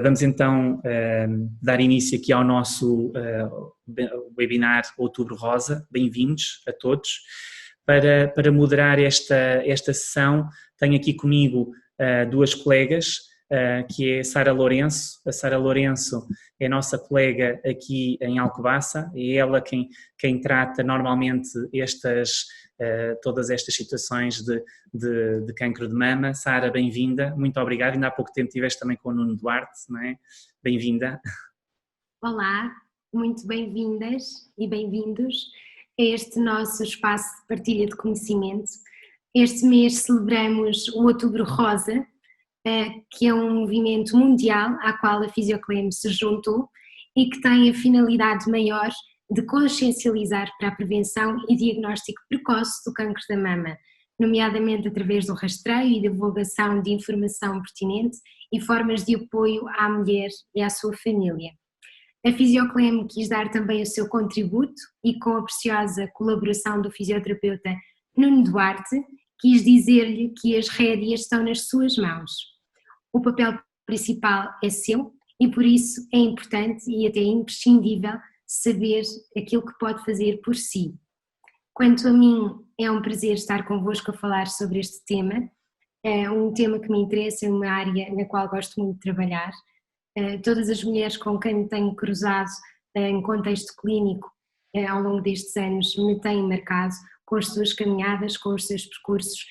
Vamos então dar início aqui ao nosso webinar Outubro Rosa. Bem-vindos a todos. Para moderar esta sessão, tenho aqui comigo duas colegas, que é a Sara Lourenço. A Sara Lourenço é nossa colega aqui em Alcobaça, é ela quem trata normalmente todas estas situações de cancro de mama. Sara, bem-vinda, muito obrigado. Ainda há pouco tempo estiveste também com o Nuno Duarte, não é? Bem-vinda. Olá, muito bem-vindas e bem-vindos a este nosso espaço de partilha de conhecimento. Este mês celebramos o Outubro Rosa, que é um movimento mundial à qual a Fisioclem se juntou e que tem a finalidade maior de consciencializar para a prevenção e diagnóstico precoce do cancro da mama, nomeadamente através do rastreio e divulgação de informação pertinente e formas de apoio à mulher e à sua família. A Fisioclem quis dar também o seu contributo e, com a preciosa colaboração do fisioterapeuta Nuno Duarte, quis dizer-lhe que as rédeas estão nas suas mãos. O papel principal é seu e por isso é importante e até imprescindível saber aquilo que pode fazer por si. Quanto a mim, é um prazer estar convosco a falar sobre este tema. É um tema que me interessa, é uma área na qual gosto muito de trabalhar. Todas as mulheres com quem me tenho cruzado em contexto clínico ao longo destes anos me têm marcado com as suas caminhadas, com os seus percursos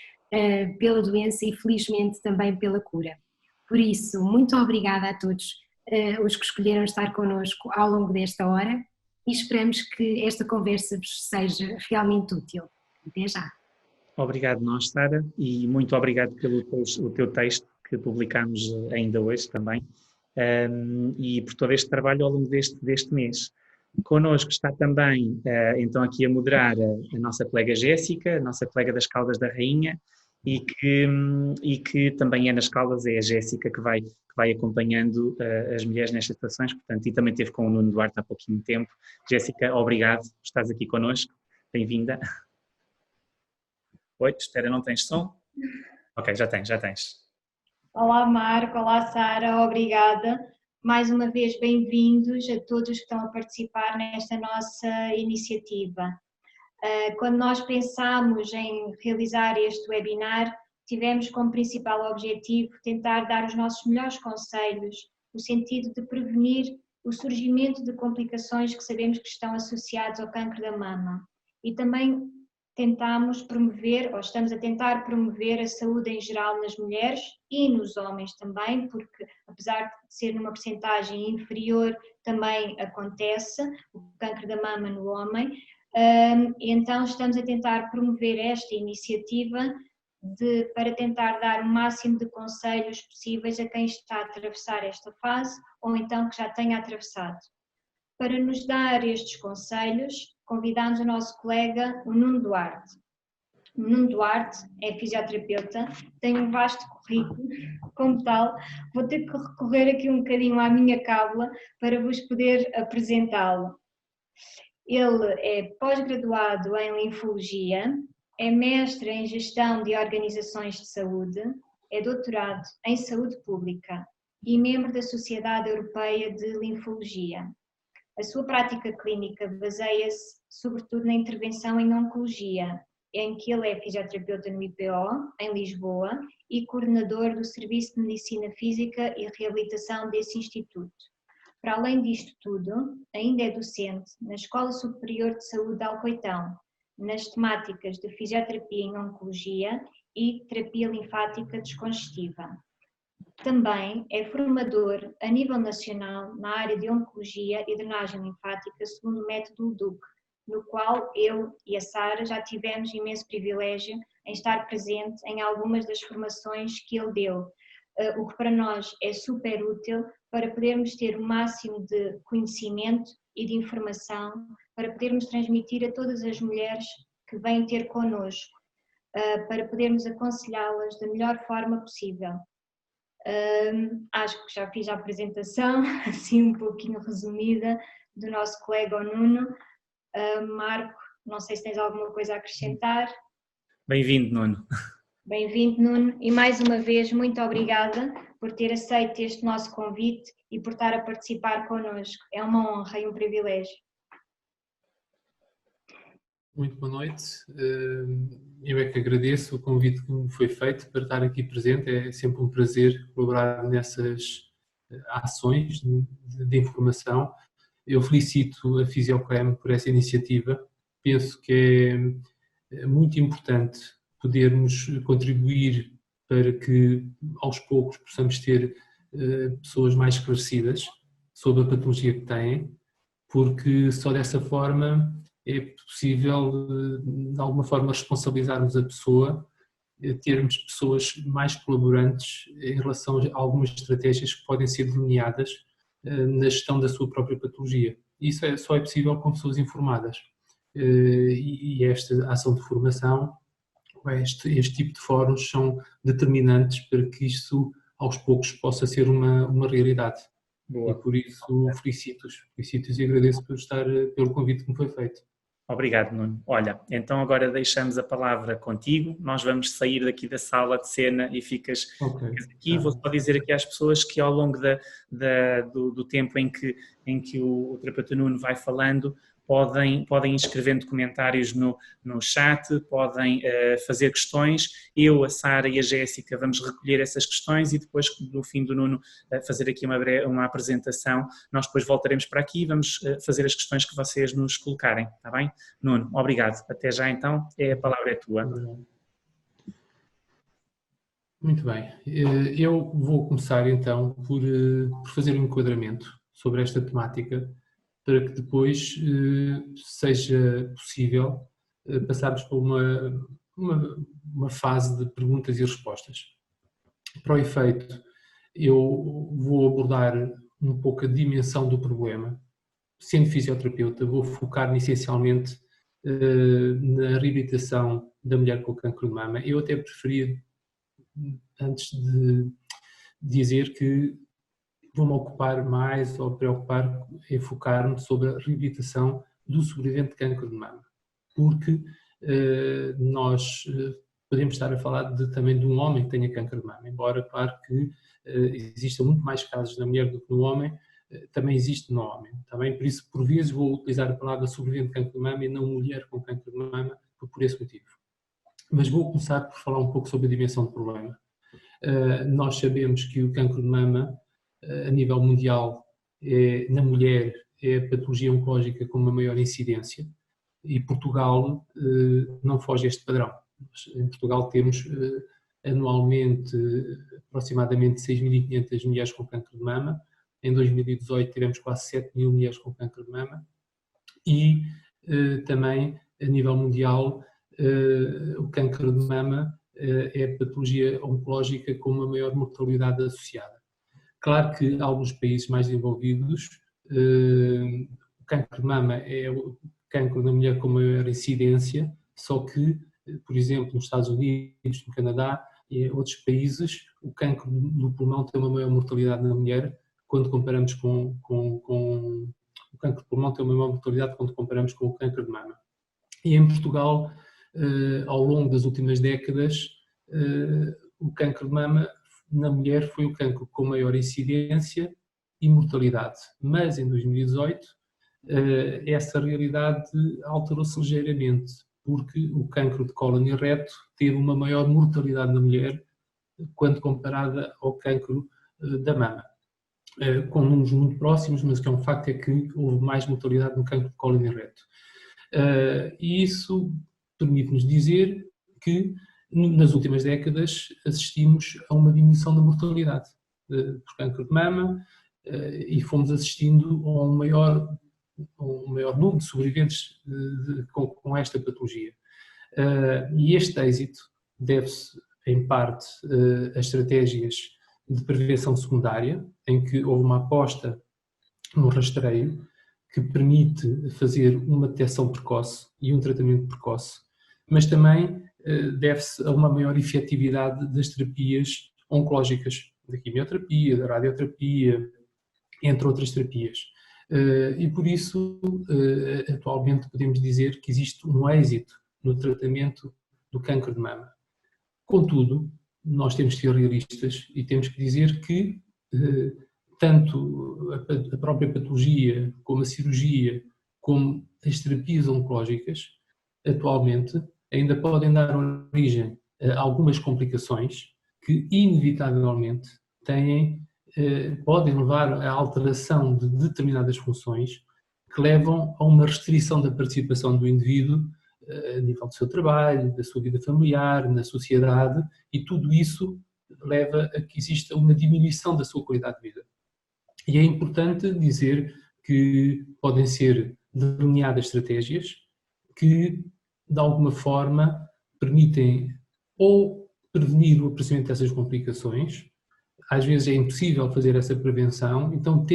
pela doença e felizmente também pela cura. Por isso, muito obrigada a todos os que escolheram estar connosco ao longo desta hora e esperamos que esta conversa vos seja realmente útil. Até já. Obrigado nós, Sara, e muito obrigado pelo teu texto que publicamos ainda hoje também, e por todo este trabalho ao longo deste mês. Connosco está também, então, aqui a moderar a nossa colega Jéssica, a nossa colega das Caldas da Rainha, e que também é nas Caldas, é a Jéssica que vai acompanhando as mulheres nestas situações, portanto, e também esteve com o Nuno Duarte há pouquinho tempo. Jéssica, obrigado por estás aqui connosco, bem-vinda. Oi, espera, não tens som? Ok, já tens. Olá Marco, olá Sara, obrigada. Mais uma vez bem-vindos a todos que estão a participar nesta nossa iniciativa. Quando nós pensámos em realizar este webinar, tivemos como principal objetivo tentar dar os nossos melhores conselhos no sentido de prevenir o surgimento de complicações que sabemos que estão associadas ao cancro da mama e também tentamos promover, ou estamos a tentar promover a saúde em geral nas mulheres e nos homens também, porque apesar de ser numa percentagem inferior, também acontece o cancro da mama no homem. Então estamos a tentar promover esta iniciativa para tentar dar o máximo de conselhos possíveis a quem está a atravessar esta fase ou então que já tenha atravessado. Para nos dar estes conselhos, convidamos o nosso colega, o Nuno Duarte. O Nuno Duarte é fisioterapeuta, tem um vasto currículo, como tal, vou ter que recorrer aqui um bocadinho à minha cábula para vos poder apresentá-lo. Ele é pós-graduado em linfologia, é mestre em gestão de organizações de saúde, é doutorado em saúde pública e membro da Sociedade Europeia de Linfologia. A sua prática clínica baseia-se sobretudo na intervenção em oncologia, em que ele é fisioterapeuta no IPO, em Lisboa, e coordenador do Serviço de Medicina Física e Reabilitação desse instituto. Para além disto tudo, ainda é docente na Escola Superior de Saúde de Alcoitão, nas temáticas de fisioterapia em oncologia e terapia linfática descongestiva. Também é formador a nível nacional na área de oncologia e drenagem linfática segundo o método LDUC, no qual eu e a Sara já tivemos imenso privilégio em estar presente em algumas das formações que ele deu, o que para nós é super útil para podermos ter o máximo de conhecimento e de informação para podermos transmitir a todas as mulheres que vêm ter connosco, para podermos aconselhá-las da melhor forma possível. Acho que já fiz a apresentação, assim um pouquinho resumida, do nosso colega o Nuno. Marco, não sei se tens alguma coisa a acrescentar. Bem-vindo, Nuno. Bem-vindo, Nuno, e mais uma vez muito obrigada por ter aceito este nosso convite e por estar a participar connosco. É uma honra e um privilégio. Muito boa noite. Eu é que agradeço o convite que me foi feito para estar aqui presente. É sempre um prazer colaborar nessas ações de informação. Eu felicito a Fisiocrem por essa iniciativa. Penso que é muito importante podermos contribuir para que aos poucos possamos ter pessoas mais esclarecidas sobre a patologia que têm, porque só dessa forma é possível, de alguma forma, responsabilizarmos a pessoa, termos pessoas mais colaborantes em relação a algumas estratégias que podem ser delineadas na gestão da sua própria patologia. Isso só é possível com pessoas informadas. E esta ação de formação, este tipo de fóruns são determinantes para que isto, aos poucos, possa ser uma realidade. Boa. E por isso felicito-os e agradeço pelo convite que me foi feito. Obrigado, Nuno. Olha, então agora deixamos a palavra contigo, nós vamos sair daqui da sala de cena e ficas aqui. Vou só dizer aqui às pessoas que ao longo do tempo em que o terapeuta Nuno vai falando, podem ir escrevendo comentários no chat, podem fazer questões. Eu, a Sara e a Jéssica vamos recolher essas questões e depois, no fim do Nuno, fazer aqui uma apresentação. Nós depois voltaremos para aqui e vamos fazer as questões que vocês nos colocarem, está bem? Nuno, obrigado. Até já então, a palavra é tua. Muito bem. Eu vou começar então por fazer um enquadramento sobre esta temática, para que depois seja possível passarmos para uma fase de perguntas e respostas. Para o efeito, eu vou abordar um pouco a dimensão do problema. Sendo fisioterapeuta, vou focar essencialmente na reabilitação da mulher com cancro de mama. Eu até preferia, antes de dizer que vou-me ocupar mais ou preocupar em focar-me sobre a reabilitação do sobrevivente de cancro de mama, porque nós podemos estar a falar também de um homem que tenha cancro de mama, embora claro que existam muito mais casos na mulher do que no homem, também existe no homem, também por isso por vezes vou utilizar a palavra sobrevivente de cancro de mama e não mulher com cancro de mama, por esse motivo. Mas vou começar por falar um pouco sobre a dimensão do problema. Nós sabemos que o cancro de mama a nível mundial, na mulher, é a patologia oncológica com uma maior incidência e Portugal não foge a este padrão. Em Portugal temos anualmente aproximadamente 6.500 mulheres com cancro de mama, em 2018 tivemos quase 7.000 mulheres com cancro de mama e também a nível mundial o cancro de mama é a patologia oncológica com uma maior mortalidade associada. Claro que alguns países mais desenvolvidos, o cancro de mama é o cancro da mulher com maior incidência, só que, por exemplo, nos Estados Unidos, no Canadá e em outros países, o cancro do pulmão tem uma maior mortalidade na mulher quando comparamos com o cancro do pulmão tem uma maior mortalidade quando comparamos com o cancro de mama. E em Portugal, ao longo das últimas décadas, o cancro de mama na mulher foi o cancro com maior incidência e mortalidade, mas em 2018 essa realidade alterou-se ligeiramente, porque o cancro de cólon e reto teve uma maior mortalidade na mulher quando comparada ao cancro da mama, com números muito próximos, mas o que é um facto é que houve mais mortalidade no cancro de cólon e reto. E isso permite-nos dizer que nas últimas décadas assistimos a uma diminuição da mortalidade por cancro de mama e fomos assistindo a um maior número de sobreviventes com esta patologia. E este êxito deve-se, em parte, a estratégias de prevenção secundária, em que houve uma aposta no rastreio que permite fazer uma detecção precoce e um tratamento precoce, mas também deve-se a uma maior efetividade das terapias oncológicas, da quimioterapia, da radioterapia, entre outras terapias. E por isso, atualmente podemos dizer que existe um êxito no tratamento do cancro de mama. Contudo, nós temos que ser realistas e temos que dizer que tanto a própria patologia, como a cirurgia, como as terapias oncológicas, atualmente, ainda podem dar origem a algumas complicações que, inevitavelmente, podem levar à alteração de determinadas funções que levam a uma restrição da participação do indivíduo a nível do seu trabalho, da sua vida familiar, na sociedade, e tudo isso leva a que exista uma diminuição da sua qualidade de vida. E é importante dizer que podem ser delineadas estratégias que, de alguma forma, permitem ou prevenir o aparecimento dessas complicações. Às vezes é impossível fazer essa prevenção, então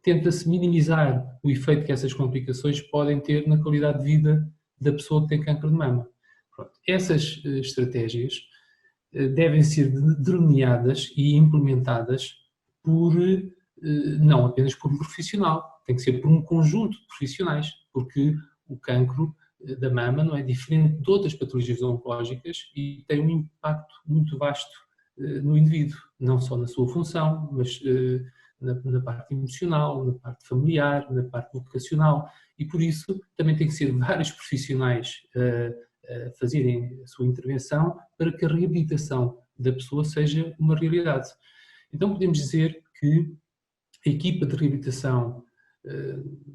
tenta-se minimizar o efeito que essas complicações podem ter na qualidade de vida da pessoa que tem cancro de mama. Pronto. Essas estratégias devem ser delineadas e implementadas não apenas por um profissional, tem que ser por um conjunto de profissionais, porque o cancro da mama não é diferente de outras patologias oncológicas e tem um impacto muito vasto no indivíduo, não só na sua função, mas na parte emocional, na parte familiar, na parte vocacional, e por isso também tem que ser vários profissionais a fazerem a sua intervenção para que a reabilitação da pessoa seja uma realidade. Então podemos dizer que a equipa de reabilitação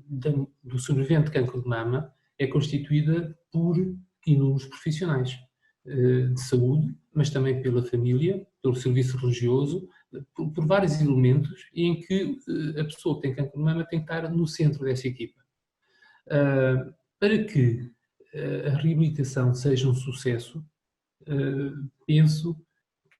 do sobrevivente de cancro de mama é constituída por inúmeros profissionais de saúde, mas também pela família, pelo serviço religioso, por vários elementos em que a pessoa que tem cancro de mama tem que estar no centro dessa equipa. Para que a reabilitação seja um sucesso, penso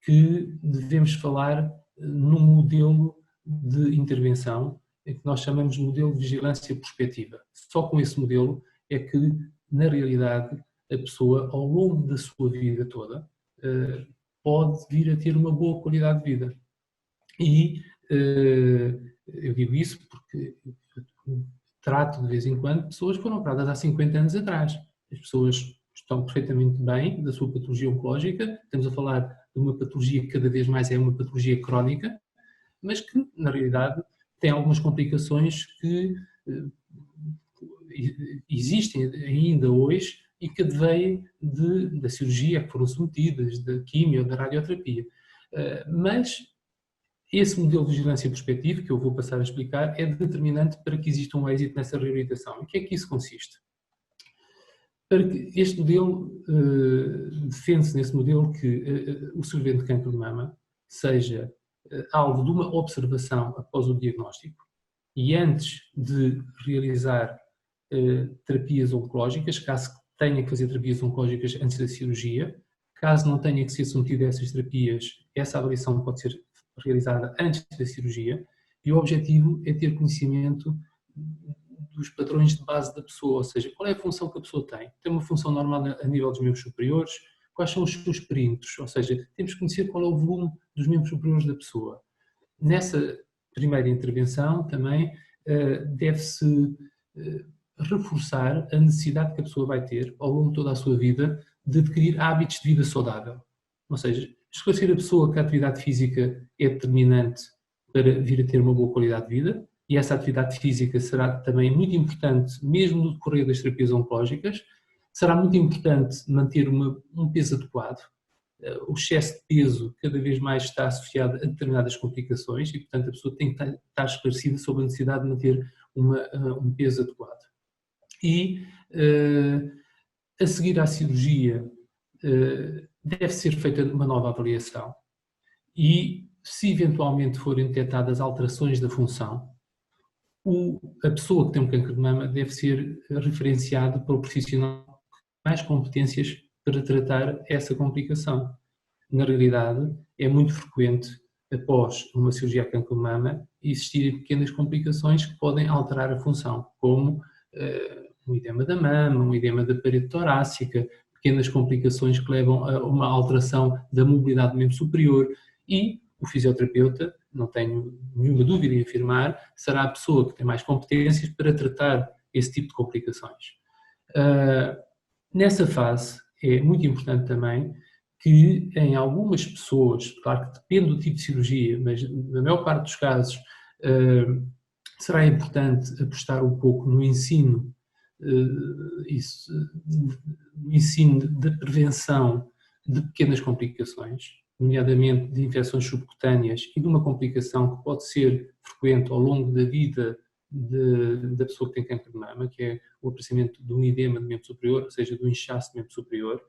que devemos falar num modelo de intervenção que nós chamamos de modelo de vigilância prospectiva. Só com esse modelo é que, na realidade, a pessoa, ao longo da sua vida toda, pode vir a ter uma boa qualidade de vida. E eu digo isso porque trato de vez em quando pessoas que foram operadas há 50 anos atrás. As pessoas estão perfeitamente bem da sua patologia oncológica, estamos a falar de uma patologia que cada vez mais é uma patologia crónica, mas que, na realidade, tem algumas complicações que existem ainda hoje e que advêm da cirurgia a que foram submetidas, da quimio, da radioterapia. Mas esse modelo de vigilância prospectiva, que eu vou passar a explicar, é determinante para que exista um êxito nessa reabilitação. Em que é que isso consiste? Para que este modelo, defende-se nesse modelo que o sobrevivente de cancro de mama seja alvo de uma observação após o diagnóstico e antes de realizar terapias oncológicas, caso tenha que fazer terapias oncológicas antes da cirurgia, caso não tenha que ser submetido a essas terapias, essa avaliação pode ser realizada antes da cirurgia e o objetivo é ter conhecimento dos padrões de base da pessoa, ou seja, qual é a função que a pessoa tem. Tem uma função normal a nível dos membros superiores, quais são os seus perímetros, ou seja, temos que conhecer qual é o volume dos membros superiores da pessoa. Nessa primeira intervenção também deve-se reforçar a necessidade que a pessoa vai ter ao longo de toda a sua vida de adquirir hábitos de vida saudável. Ou seja, esclarecer a pessoa que a atividade física é determinante para vir a ter uma boa qualidade de vida e essa atividade física será também muito importante mesmo no decorrer das terapias oncológicas. Será muito importante manter um peso adequado. O excesso de peso cada vez mais está associado a determinadas complicações e, portanto, a pessoa tem que estar esclarecida sobre a necessidade de manter um peso adequado. E, a seguir à cirurgia, deve ser feita uma nova avaliação e, se eventualmente forem detectadas alterações da função, a pessoa que tem um cancro de mama deve ser referenciada para o profissional com mais competências para tratar essa complicação. Na realidade, é muito frequente, após uma cirurgia a cancro de mama, existirem pequenas complicações que podem alterar a função, como um edema da mama, um edema da parede torácica, pequenas complicações que levam a uma alteração da mobilidade do membro superior e o fisioterapeuta, não tenho nenhuma dúvida em afirmar, será a pessoa que tem mais competências para tratar esse tipo de complicações. Nessa fase é muito importante também que em algumas pessoas, claro que depende do tipo de cirurgia, mas na maior parte dos casos será importante apostar um pouco no ensino, no ensino da prevenção de pequenas complicações, nomeadamente de infecções subcutâneas e de uma complicação que pode ser frequente ao longo da vida da pessoa que tem câncer de mama, que é o aparecimento de um edema do membro superior, ou seja, do inchaço do membro superior.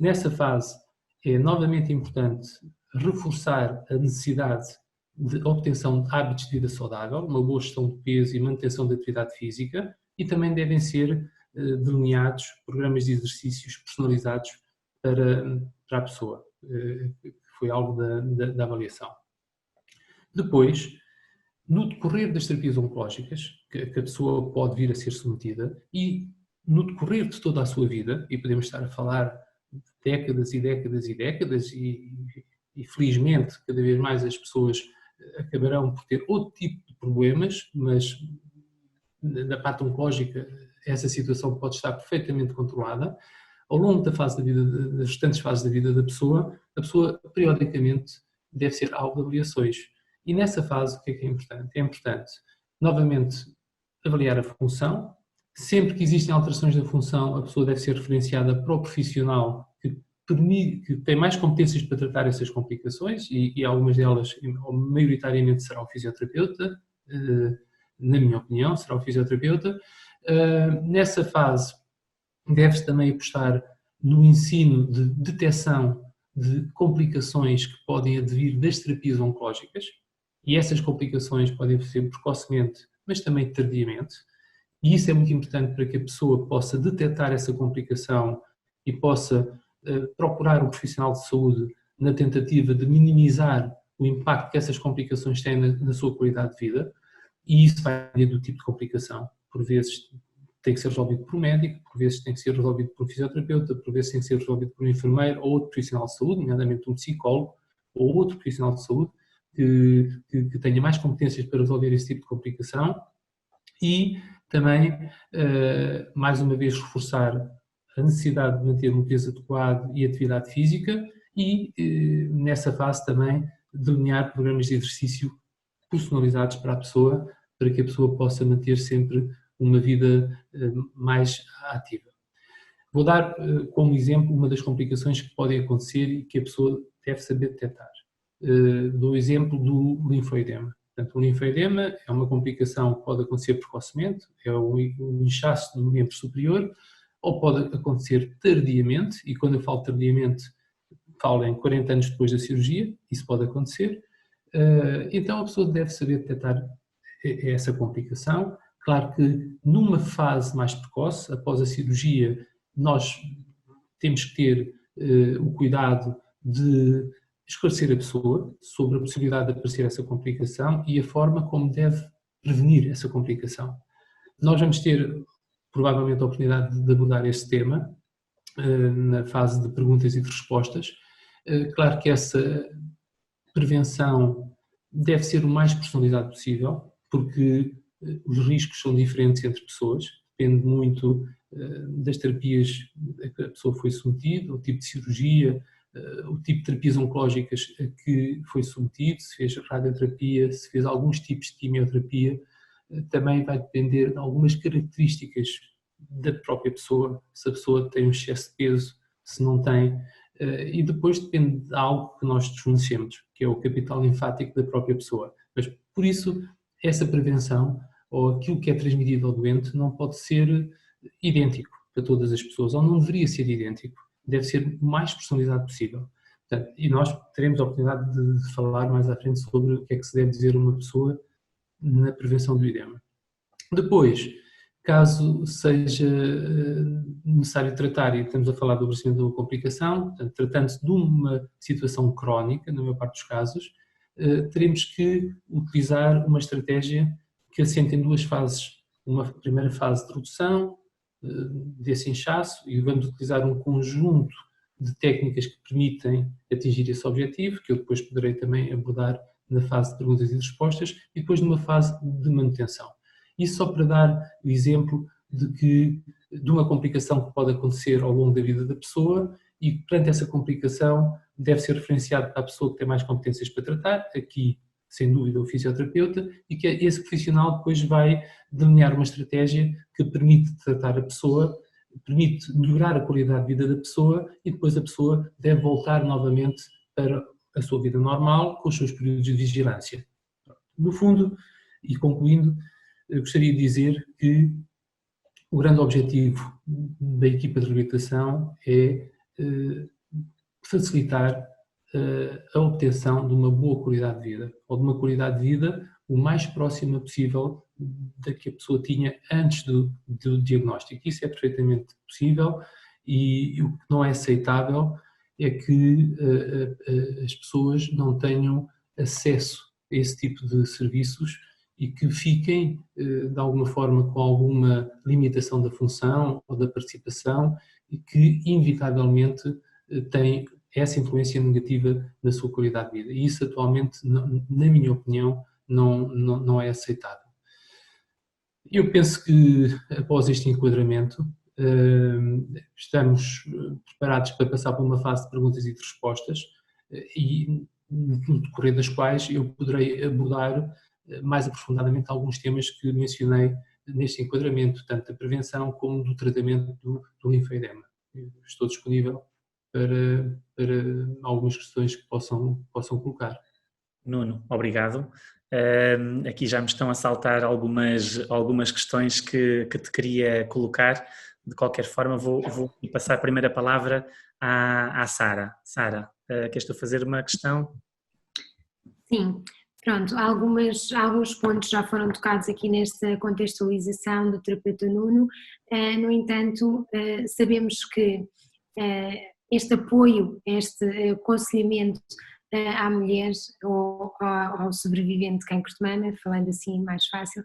Nessa fase é novamente importante reforçar a necessidade de obtenção de hábitos de vida saudável, uma boa gestão de peso e manutenção da atividade física, e também devem ser delineados programas de exercícios personalizados para a pessoa, que foi algo da avaliação. Depois, no decorrer das terapias oncológicas, que a pessoa pode vir a ser submetida, e no decorrer de toda a sua vida, e podemos estar a falar de décadas e décadas e décadas, e felizmente cada vez mais as pessoas acabarão por ter outro tipo de problemas, mas na parte oncológica essa situação pode estar perfeitamente controlada. Ao longo da fase da vida, das restantes fases da vida da pessoa, a pessoa periodicamente deve ser alvo de avaliações. E nessa fase o que é importante? É importante, novamente, avaliar a função. Sempre que existem alterações da função, a pessoa deve ser referenciada para o profissional que tem mais competências para tratar essas complicações, e algumas delas, maioritariamente, será o fisioterapeuta, na minha opinião, será o fisioterapeuta. Nessa fase, deve-se também apostar no ensino de detecção de complicações que podem advir das terapias oncológicas, e essas complicações podem ser precocemente, mas também tardiamente, e isso é muito importante para que a pessoa possa detectar essa complicação e possa procurar um profissional de saúde na tentativa de minimizar o impacto que essas complicações têm na sua qualidade de vida, e isso vai depender do tipo de complicação. Por vezes tem que ser resolvido por um médico, por vezes tem que ser resolvido por um fisioterapeuta, por vezes tem que ser resolvido por um enfermeiro ou outro profissional de saúde, nomeadamente um psicólogo ou outro profissional de saúde que tenha mais competências para resolver esse tipo de complicação. E também, mais uma vez, reforçar a necessidade de manter um peso adequado e atividade física, e nessa fase também delinear programas de exercício personalizados para a pessoa, para que a pessoa possa manter sempre uma vida mais ativa. Vou dar como exemplo uma das complicações que podem acontecer e que a pessoa deve saber detectar. Dou o exemplo do linfoedema. Portanto, o linfoedema é uma complicação que pode acontecer precocemente, é o inchaço do membro superior, ou pode acontecer tardiamente, e quando eu falo tardiamente, falo em 40 anos depois da cirurgia, isso pode acontecer. Então a pessoa deve saber detectar essa complicação. Claro que numa fase mais precoce, após a cirurgia, nós temos que ter o cuidado de esclarecer a pessoa sobre a possibilidade de aparecer essa complicação e a forma como deve prevenir essa complicação. Nós vamos ter provavelmente a oportunidade de abordar esse tema na fase de perguntas e de respostas. Claro que essa prevenção deve ser o mais personalizado possível, porque os riscos são diferentes entre pessoas, depende muito das terapias a que a pessoa foi submetida, o tipo de cirurgia, o tipo de terapias oncológicas a que foi submetido, se fez radioterapia, se fez alguns tipos de quimioterapia. Também vai depender de algumas características da própria pessoa, se a pessoa tem um excesso de peso, se não tem, e depois depende de algo que nós desconhecemos, que é o capital linfático da própria pessoa. Mas, por isso, essa prevenção, ou aquilo que é transmitido ao doente, não pode ser idêntico para todas as pessoas, ou não deveria ser idêntico, deve ser o mais personalizado possível. Portanto, e nós teremos a oportunidade de falar mais à frente sobre o que é que se deve dizer a uma pessoa na prevenção do edema. Depois, caso seja necessário tratar, e estamos a falar do aparecimento de uma complicação, portanto, tratando-se de uma situação crónica, na maior parte dos casos, teremos que utilizar uma estratégia que assenta em duas fases. Uma primeira fase de redução desse inchaço, e vamos utilizar um conjunto de técnicas que permitem atingir esse objetivo, que eu depois poderei também abordar na fase de perguntas e respostas, e depois numa fase de manutenção. Isso só para dar o exemplo de uma complicação que pode acontecer ao longo da vida da pessoa e perante essa complicação deve ser referenciado para a pessoa que tem mais competências para tratar, aqui sem dúvida o fisioterapeuta, e que esse profissional depois vai delinear uma estratégia que permite tratar a pessoa, permite melhorar a qualidade de vida da pessoa e depois a pessoa deve voltar novamente para a sua vida normal com os seus períodos de vigilância. No fundo, e concluindo, eu gostaria de dizer que o grande objetivo da equipa de reabilitação é facilitar a obtenção de uma boa qualidade de vida, ou de uma qualidade de vida o mais próxima possível da que a pessoa tinha antes do diagnóstico. Isso é perfeitamente possível e o que não é aceitável é que as pessoas não tenham acesso a esse tipo de serviços e que fiquem, de alguma forma, com alguma limitação da função ou da participação e que, inevitavelmente, têm essa influência negativa na sua qualidade de vida. E isso, atualmente, na minha opinião, não é aceitável. Eu penso que, após este enquadramento, estamos preparados para passar por uma fase de perguntas e de respostas e, no decorrer das quais, eu poderei abordar mais aprofundadamente alguns temas que mencionei neste enquadramento, tanto da prevenção como do tratamento do linfoedema. Estou disponível para algumas questões que possam colocar. Nuno, obrigado. Aqui já me estão a saltar algumas questões que te queria colocar. De qualquer forma, vou passar a primeira palavra à Sara. Sara, queres tu fazer uma questão? Sim, pronto, alguns pontos já foram tocados aqui nesta contextualização do terapeuta Nuno. No entanto, sabemos que este apoio, este aconselhamento à mulher ou ao sobrevivente de cancro de mama, falando assim mais fácil,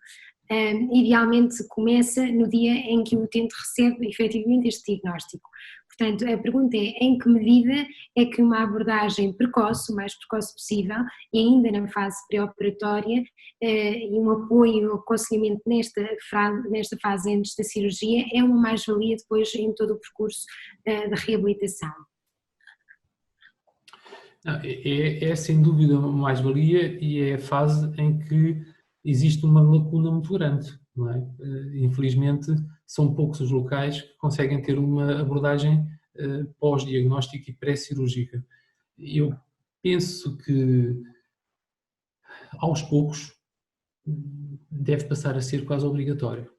idealmente começa no dia em que o utente recebe efetivamente este diagnóstico. Portanto, a pergunta é em que medida é que uma abordagem precoce, o mais precoce possível, e ainda na fase pré-operatória, e um apoio, um aconselhamento nesta fase antes da cirurgia é uma mais-valia depois em todo o percurso da reabilitação. É sem dúvida uma mais-valia e é a fase em que existe uma lacuna muito grande, não é? Infelizmente são poucos os locais que conseguem ter uma abordagem pós-diagnóstica e pré-cirúrgica. Eu penso que aos poucos deve passar a ser quase obrigatório,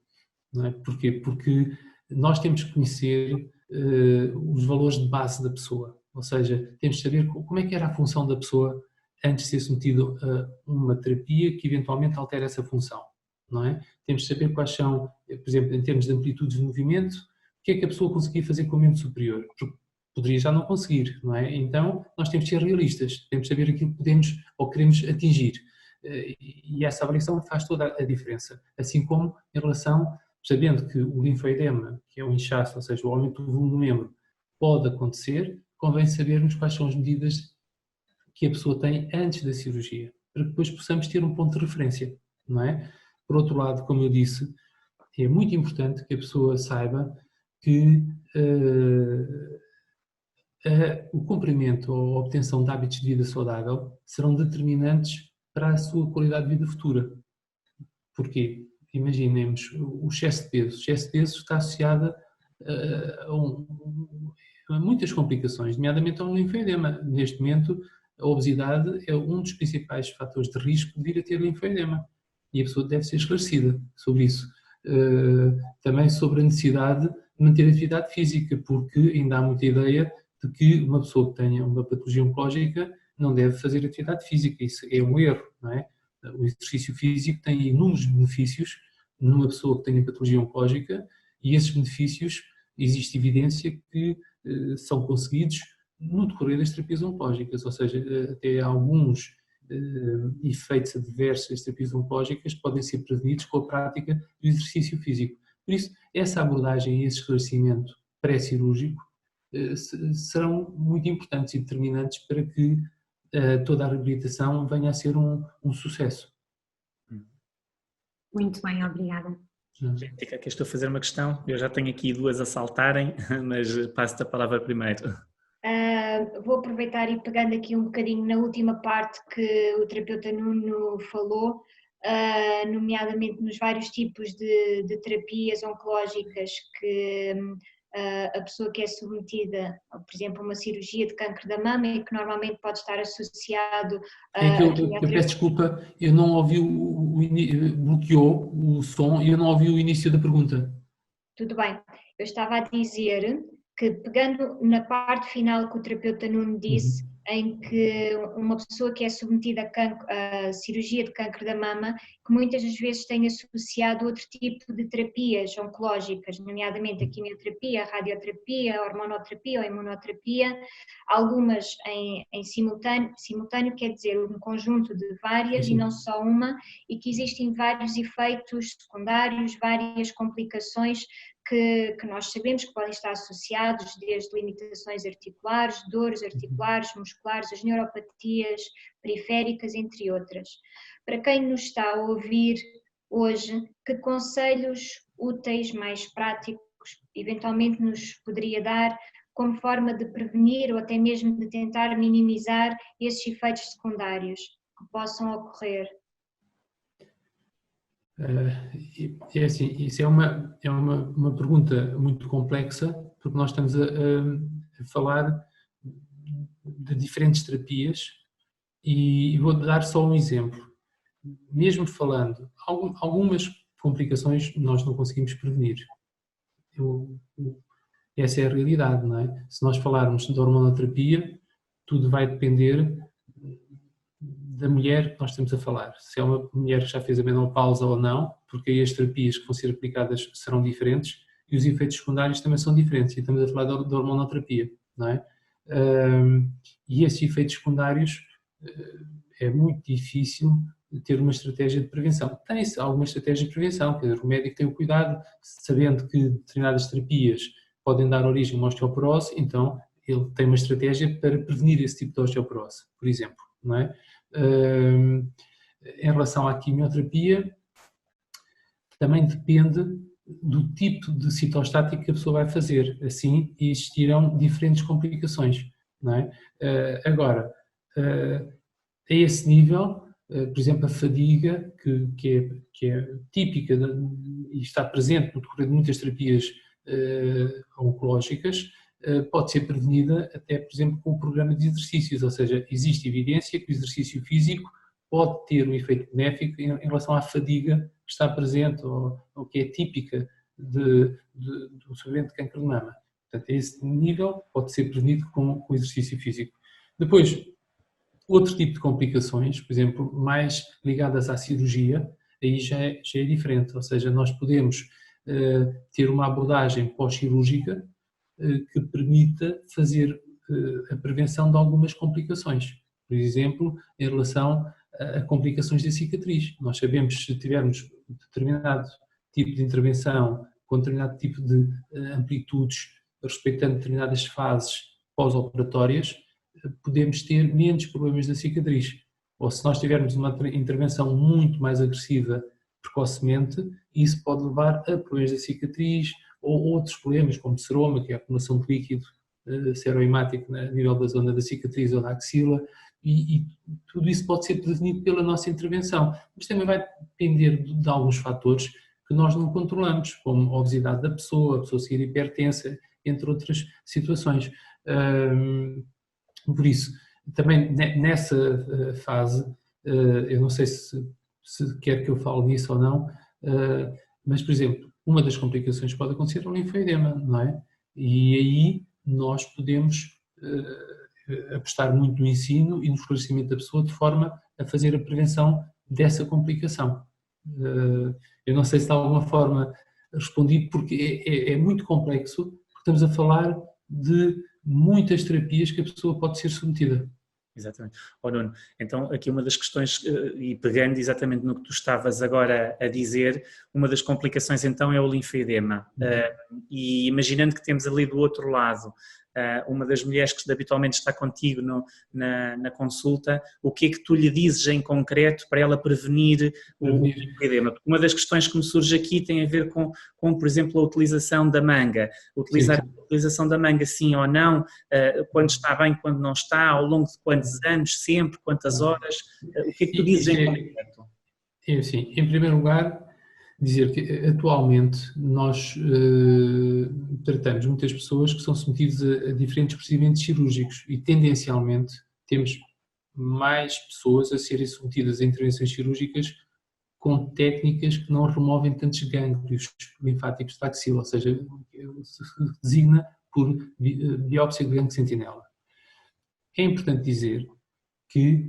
não é? Porquê? Porque nós temos que conhecer os valores de base da pessoa, ou seja, temos de saber como é que era a função da pessoa antes de ser submetido a uma terapia que eventualmente altere essa função, não é? Temos de saber quais são, por exemplo, em termos de amplitudes de movimento, o que é que a pessoa conseguia fazer com o membro superior, porque poderia já não conseguir, não é? Então, nós temos de ser realistas, temos de saber aquilo que podemos ou queremos atingir, e essa avaliação faz toda a diferença, assim como em relação, sabendo que o linfoedema, que é um inchaço, ou seja, o aumento do volume do membro, pode acontecer, convém sabermos quais são as medidas que a pessoa tem antes da cirurgia, para que depois possamos ter um ponto de referência, não é? Por outro lado, como eu disse, é muito importante que a pessoa saiba que o cumprimento ou a obtenção de hábitos de vida saudável serão determinantes para a sua qualidade de vida futura. Porquê? Imaginemos o excesso de peso. O excesso de peso está associado a muitas complicações, nomeadamente ao linfoedema. Neste momento, a obesidade é um dos principais fatores de risco de vir a ter linfoedema e a pessoa deve ser esclarecida sobre isso. Também sobre a necessidade de manter atividade física, porque ainda há muita ideia de que uma pessoa que tenha uma patologia oncológica não deve fazer atividade física. Isso é um erro, não é? O exercício físico tem inúmeros benefícios numa pessoa que tenha patologia oncológica e esses benefícios, existe evidência que são conseguidos no decorrer das terapias oncológicas, ou seja, até alguns efeitos adversos das terapias oncológicas podem ser prevenidos com a prática do exercício físico. Por isso, essa abordagem e esse esclarecimento pré-cirúrgico serão muito importantes e determinantes para que toda a reabilitação venha a ser um sucesso. Muito bem, obrigada. Jéssica, queres tu fazer uma questão? Eu já tenho aqui duas a saltarem, mas passo-te a palavra primeiro. Vou aproveitar e pegando aqui um bocadinho na última parte que o terapeuta Nuno falou, nomeadamente nos vários tipos de terapias oncológicas que a pessoa que é submetida, por exemplo, a uma cirurgia de cancro da mama e que normalmente pode estar associado É que a eu peço desculpa, eu não ouvi bloqueou o som e eu não ouvi o início da pergunta. Tudo bem, eu estava a dizer que pegando na parte final que o terapeuta Nuno disse, em que uma pessoa que é submetida a cirurgia de cancro da mama, que muitas das vezes tem associado outro tipo de terapias oncológicas, nomeadamente a quimioterapia, a radioterapia, a hormonoterapia ou a imunoterapia, algumas em simultâneo quer dizer um conjunto de várias e não só uma, e que existem vários efeitos secundários, várias complicações que nós sabemos que podem estar associados, desde limitações articulares, dores articulares, musculares, as neuropatias periféricas, entre outras. Para quem nos está a ouvir hoje, que conselhos úteis, mais práticos, eventualmente nos poderia dar como forma de prevenir ou até mesmo de tentar minimizar esses efeitos secundários que possam ocorrer? É assim, isso é uma pergunta muito complexa, porque nós estamos a falar de diferentes terapias e vou dar só um exemplo. Mesmo falando, algumas complicações nós não conseguimos prevenir. Essa é a realidade, não é? Se nós falarmos de hormonoterapia, tudo vai depender da mulher que nós estamos a falar. Se é uma mulher que já fez a menopausa ou não, porque aí as terapias que vão ser aplicadas serão diferentes e os efeitos secundários também são diferentes. E estamos a falar da hormonoterapia, não é? E esses efeitos secundários é muito difícil ter uma estratégia de prevenção. Tem-se alguma estratégia de prevenção, quer dizer, o médico tem o cuidado, sabendo que determinadas terapias podem dar origem a uma osteoporose, então ele tem uma estratégia para prevenir esse tipo de osteoporose, por exemplo, não é? Em relação à quimioterapia, também depende do tipo de citostático que a pessoa vai fazer, assim existirão diferentes complicações, não é? Agora, a esse nível, por exemplo, a fadiga, que é típica e está presente no decorrer de muitas terapias oncológicas, pode ser prevenida até, por exemplo, com o programa de exercícios, ou seja, existe evidência que o exercício físico pode ter um efeito benéfico em relação à fadiga que está presente ou que é típica do sofrimento de cancro de mama. Portanto, a esse nível pode ser prevenido com o exercício físico. Depois, outro tipo de complicações, por exemplo, mais ligadas à cirurgia, aí já é diferente, ou seja, nós podemos ter uma abordagem pós-cirúrgica que permita fazer a prevenção de algumas complicações. Por exemplo, em relação a complicações da cicatriz. Nós sabemos que se tivermos determinado tipo de intervenção, com determinado tipo de amplitudes, respeitando determinadas fases pós-operatórias, podemos ter menos problemas da cicatriz. Ou se nós tivermos uma intervenção muito mais agressiva precocemente, isso pode levar a problemas da cicatriz ou outros problemas, como seroma, que é a acumulação de líquido serohemático a nível da zona da cicatriz ou da axila, e tudo isso pode ser prevenido pela nossa intervenção. Mas também vai depender de alguns fatores que nós não controlamos, como a obesidade da pessoa, a pessoa ser hipertensa, entre outras situações. Por isso, também nessa fase, eu não sei se quer que eu fale nisso ou não, mas, por exemplo, uma das complicações que pode acontecer é o linfoedema, não é? E aí nós podemos apostar muito no ensino e no esclarecimento da pessoa de forma a fazer a prevenção dessa complicação. Eu não sei se de alguma forma respondi, porque é muito complexo, porque estamos a falar de muitas terapias que a pessoa pode ser submetida. Exatamente. Nuno, então aqui uma das questões, e pegando exatamente no que tu estavas agora a dizer, uma das complicações então é o linfoedema. E imaginando que temos ali do outro lado uma das mulheres que habitualmente está contigo na consulta, o que é que tu lhe dizes em concreto para ela prevenir o linfedema? Porque uma das questões que me surge aqui tem a ver com por exemplo, a utilização da manga. A utilização da manga, sim ou não, quando está bem, quando não está, ao longo de quantos anos, sempre, quantas horas, o que é que tu dizes em concreto? É assim, em primeiro lugar, dizer que atualmente nós tratamos muitas pessoas que são submetidas a diferentes procedimentos cirúrgicos e tendencialmente temos mais pessoas a serem submetidas a intervenções cirúrgicas com técnicas que não removem tantos gânglios linfáticos da axila, ou seja, se designa por biópsia de gânglio sentinela. É importante dizer que,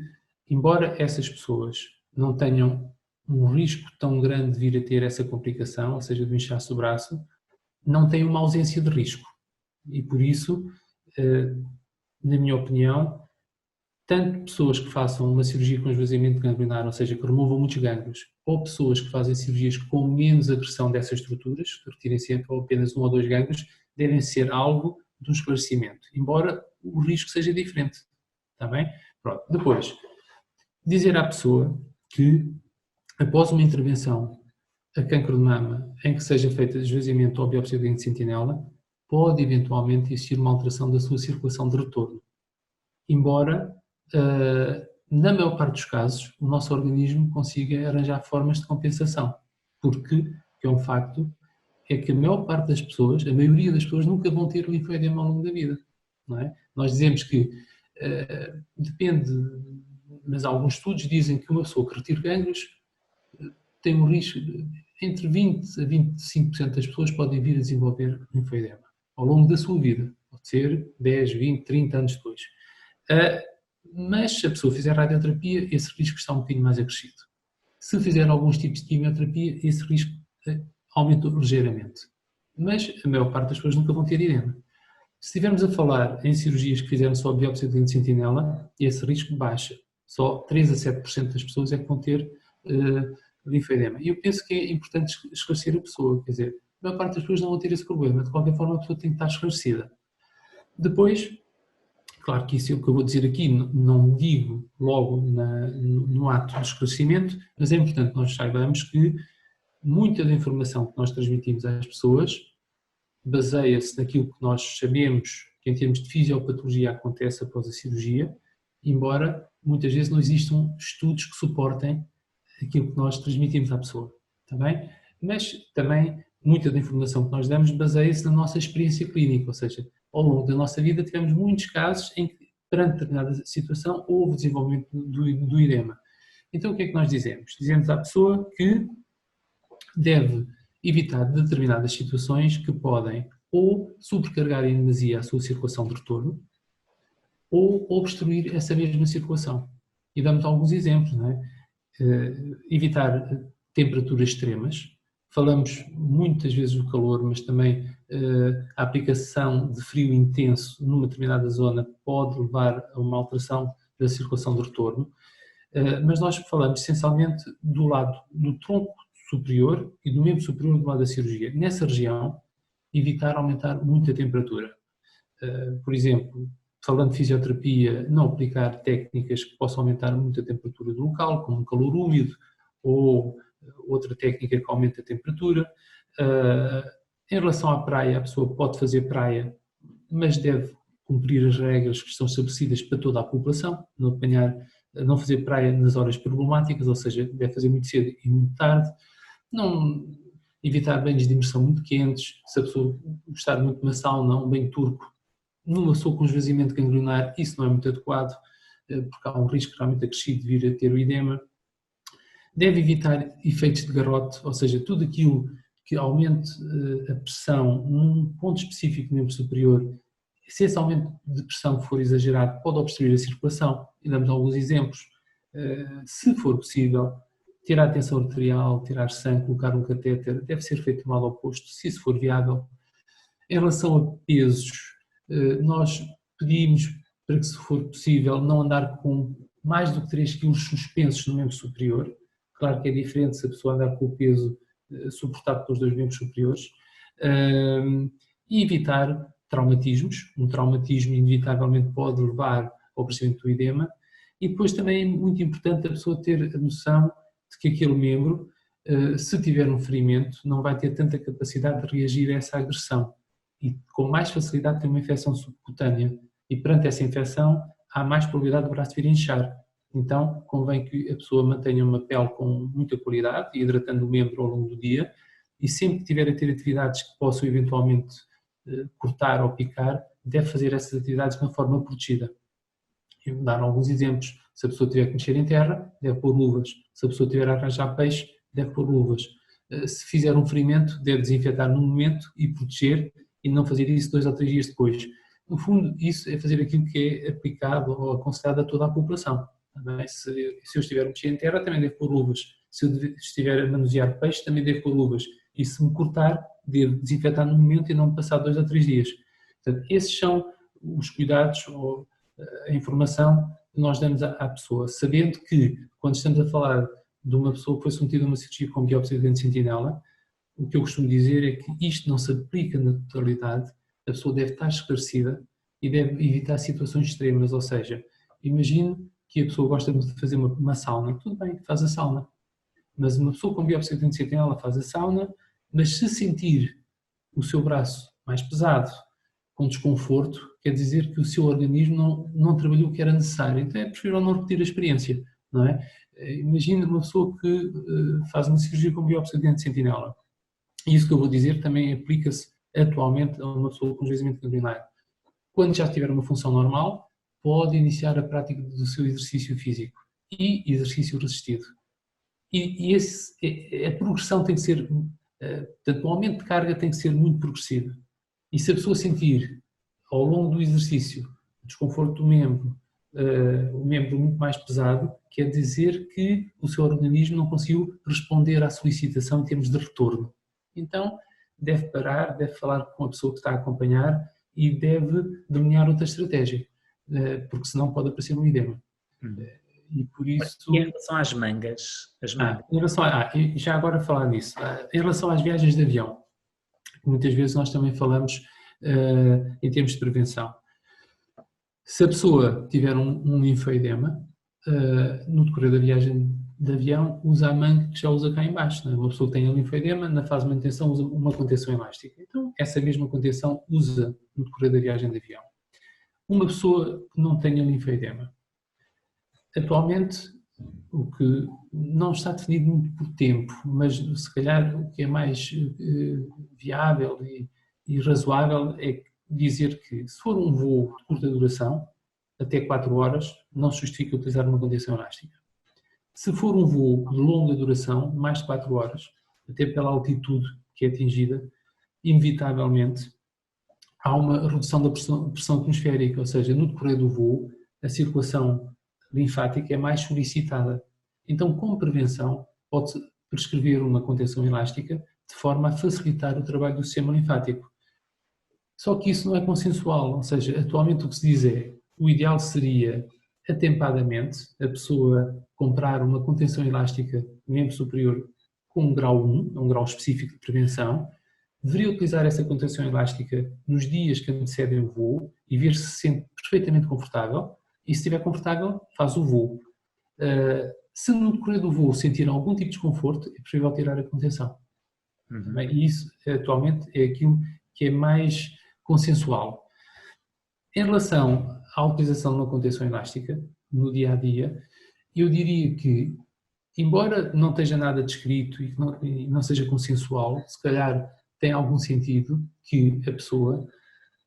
embora essas pessoas não tenham um risco tão grande de vir a ter essa complicação, ou seja, do inchaço do braço, não têm uma ausência de risco. E por isso, na minha opinião, tanto pessoas que façam uma cirurgia com esvaziamento ganglionar, ou seja, que removam muitos gânglios, ou pessoas que fazem cirurgias com menos agressão dessas estruturas, que retirem sempre apenas 1 ou 2 gânglios, devem ser alvo de um esclarecimento, embora o risco seja diferente. Está bem? Pronto. Depois, dizer à pessoa que, após uma intervenção a cancro de mama em que seja feita esvaziamento ou biópsia de gânglio sentinela, pode eventualmente existir uma alteração da sua circulação de retorno. Embora, na maior parte dos casos, o nosso organismo consiga arranjar formas de compensação, porque, que é um facto, é que a maior parte das pessoas, a maioria das pessoas nunca vão ter linfedema ao longo da vida, não é? Nós dizemos que depende, mas alguns estudos dizem que uma pessoa que retira gânglios tem um risco, entre 20% a 25% das pessoas podem vir a desenvolver linfedema ao longo da sua vida, pode ser 10, 20, 30 anos depois. Mas se a pessoa fizer radioterapia, esse risco está um bocadinho mais acrescido. Se fizer alguns tipos de quimioterapia, esse risco aumenta ligeiramente. Mas a maior parte das pessoas nunca vão ter edema. Se estivermos a falar em cirurgias que fizeram só biópsia de gânglio sentinela, esse risco baixa. Só 3 a 7% das pessoas é que vão ter linfedema. E eu penso que é importante esclarecer a pessoa, quer dizer, a maior parte das pessoas não vão ter esse problema. De qualquer forma, a pessoa tem que estar esclarecida. Depois, claro que isso é o que eu vou dizer aqui, não digo logo no ato de esclarecimento, mas é importante nós saibamos que muita da informação que nós transmitimos às pessoas baseia-se naquilo que nós sabemos que em termos de fisiopatologia acontece após a cirurgia, embora muitas vezes não existam estudos que suportem aquilo que nós transmitimos à pessoa, está bem? Mas também muita da informação que nós damos baseia-se na nossa experiência clínica, ou seja, ao longo da nossa vida tivemos muitos casos em que, perante determinada situação, houve desenvolvimento do edema. Então o que é que nós dizemos? Dizemos à pessoa que deve evitar determinadas situações que podem ou sobrecarregar em demasia a sua circulação de retorno ou obstruir essa mesma circulação. E damos alguns exemplos, não é? Evitar temperaturas extremas. Falamos muitas vezes do calor, mas também a aplicação de frio intenso numa determinada zona pode levar a uma alteração da circulação de retorno. Mas nós falamos essencialmente do lado do tronco superior e do membro superior do lado da cirurgia. Nessa região, evitar aumentar muito a temperatura. Por exemplo, falando de fisioterapia, não aplicar técnicas que possam aumentar muito a temperatura do local, como um calor úmido ou outra técnica que aumente a temperatura. Em relação à praia, a pessoa pode fazer praia, mas deve cumprir as regras que estão estabelecidas para toda a população, não fazer praia nas horas problemáticas, ou seja, deve fazer muito cedo e muito tarde, não evitar banhos de imersão muito quentes, se a pessoa gostar muito de uma sauna, um banho turco, numa pessoa com esvaziamento ganglionar, isso não é muito adequado, porque há um risco realmente acrescido de vir a ter o edema. Deve evitar efeitos de garrote, ou seja, tudo aquilo que aumente a pressão num ponto específico do membro superior. Se esse aumento de pressão for exagerado, pode obstruir a circulação, e damos alguns exemplos. Se for possível, tirar a tensão arterial, tirar sangue, colocar um catéter, deve ser feito do lado oposto, se isso for viável. Em relação a pesos, nós pedimos para que, se for possível, não andar com mais do que 3 kg suspensos no membro superior. Claro que é diferente se a pessoa andar com o peso suportado pelos 2 membros superiores. E evitar traumatismos. Um traumatismo inevitavelmente pode levar ao aparecimento do edema, e depois também é muito importante a pessoa ter a noção de que aquele membro, se tiver um ferimento, não vai ter tanta capacidade de reagir a essa agressão e com mais facilidade tem uma infecção subcutânea, e perante essa infecção há mais probabilidade do braço vir a inchar. Então convém que a pessoa mantenha uma pele com muita qualidade, hidratando o membro ao longo do dia, e sempre que tiver a ter atividades que possam eventualmente cortar ou picar, deve fazer essas atividades de uma forma protegida. Eu vou dar alguns exemplos. Se a pessoa tiver que mexer em terra, deve pôr luvas. Se a pessoa tiver a arranjar peixe, deve pôr luvas. Se fizer um ferimento, deve desinfetar no momento e proteger, e não fazer isso 2 ou 3 dias depois. No fundo, isso é fazer aquilo que é aplicado ou aconselhado a toda a população. Se eu estiver a mexer em terra, também devo pôr luvas. Se eu estiver a manusear peixe, também devo pôr luvas. E se me cortar, devo desinfetar no momento e não passar 2 ou 3 dias. Portanto, esses são os cuidados ou a informação que nós damos à pessoa, sabendo que, quando estamos a falar de uma pessoa que foi submetida a uma cirurgia com biópsia de dente de sentinela, o que eu costumo dizer é que isto não se aplica na totalidade, a pessoa deve estar esclarecida e deve evitar situações extremas, ou seja, imagine que a pessoa gosta de fazer uma sauna, tudo bem, faz a sauna, mas uma pessoa com biópsia de dente de sentinela faz a sauna, mas se sentir o seu braço mais pesado, com desconforto, quer dizer que o seu organismo não trabalhou o que era necessário, então é preferível não repetir a experiência, não é? Imagine uma pessoa que faz uma cirurgia com biópsia de dente de sentinela. Isso que eu vou dizer também aplica-se atualmente a uma pessoa com esvaziamento ganglionário. Quando já tiver uma função normal, pode iniciar a prática do seu exercício físico e exercício resistido. A progressão tem que ser, portanto, o aumento de carga tem que ser muito progressivo. E se a pessoa sentir ao longo do exercício o desconforto do membro, o membro muito mais pesado, quer dizer que o seu organismo não conseguiu responder à solicitação em termos de retorno. Então, deve parar, deve falar com a pessoa que está a acompanhar e deve delinear outra estratégia, porque senão pode aparecer um edema. E por isso... E em relação às mangas? Já agora falar nisso. Em relação às viagens de avião, muitas vezes nós também falamos em termos de prevenção. Se a pessoa tiver um linfoedema, no decorrer da viagem de avião, usa a manga que já usa cá em baixo. Uma pessoa que tem linfoedema, na fase de manutenção, usa uma contenção elástica. Então, essa mesma contenção usa no decorrer da viagem de avião. Uma pessoa que não tenha linfoedema, atualmente, o que não está definido muito por tempo, mas se calhar o que é mais viável e razoável é dizer que, se for um voo de curta duração, até 4 horas, não se justifica utilizar uma contenção elástica. Se for um voo de longa duração, mais de 4 horas, até pela altitude que é atingida, inevitavelmente há uma redução da pressão atmosférica, ou seja, no decorrer do voo, a circulação linfática é mais solicitada. Então, como prevenção, pode-se prescrever uma contenção elástica de forma a facilitar o trabalho do sistema linfático. Só que isso não é consensual, ou seja, atualmente o que se diz é, o ideal seria, atempadamente, a pessoa comprar uma contenção elástica membro superior com um grau 1, um grau específico de prevenção, deveria utilizar essa contenção elástica nos dias que antecedem o voo e ver se sente perfeitamente confortável, e se estiver confortável, faz o voo. Se no decorrer do voo sentir algum tipo de desconforto, é preferível tirar a contenção. E isso, atualmente, é aquilo que é mais consensual. Em relação à utilização de uma contenção elástica, no dia-a-dia, eu diria que, embora não esteja nada descrito e que não seja consensual, se calhar tem algum sentido que a pessoa,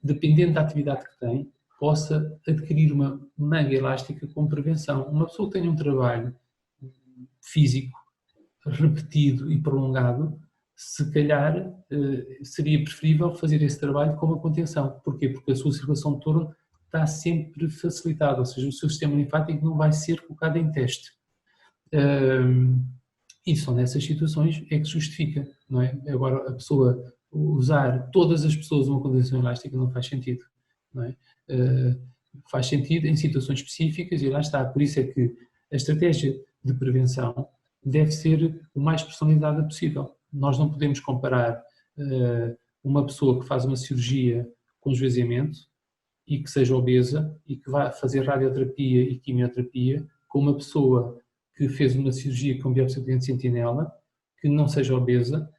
dependendo da atividade que tem, possa adquirir uma manga elástica como prevenção. Uma pessoa que tenha um trabalho físico repetido e prolongado, se calhar seria preferível fazer esse trabalho com uma contenção. Porquê? Porque a sua circulação de retorno está sempre facilitada, ou seja, o seu sistema linfático não vai ser colocado em teste. E só nessas situações é que se justifica, não é? Agora, a pessoa usar todas as pessoas uma contenção elástica não faz sentido, não é? Faz sentido em situações específicas e lá está. Por isso é que a estratégia de prevenção deve ser o mais personalizada possível. Nós não podemos comparar uma pessoa que faz uma cirurgia com esvaziamento e que seja obesa e que vá fazer radioterapia e quimioterapia com uma pessoa que fez uma cirurgia com biópsia de dente sentinela, que não seja obesa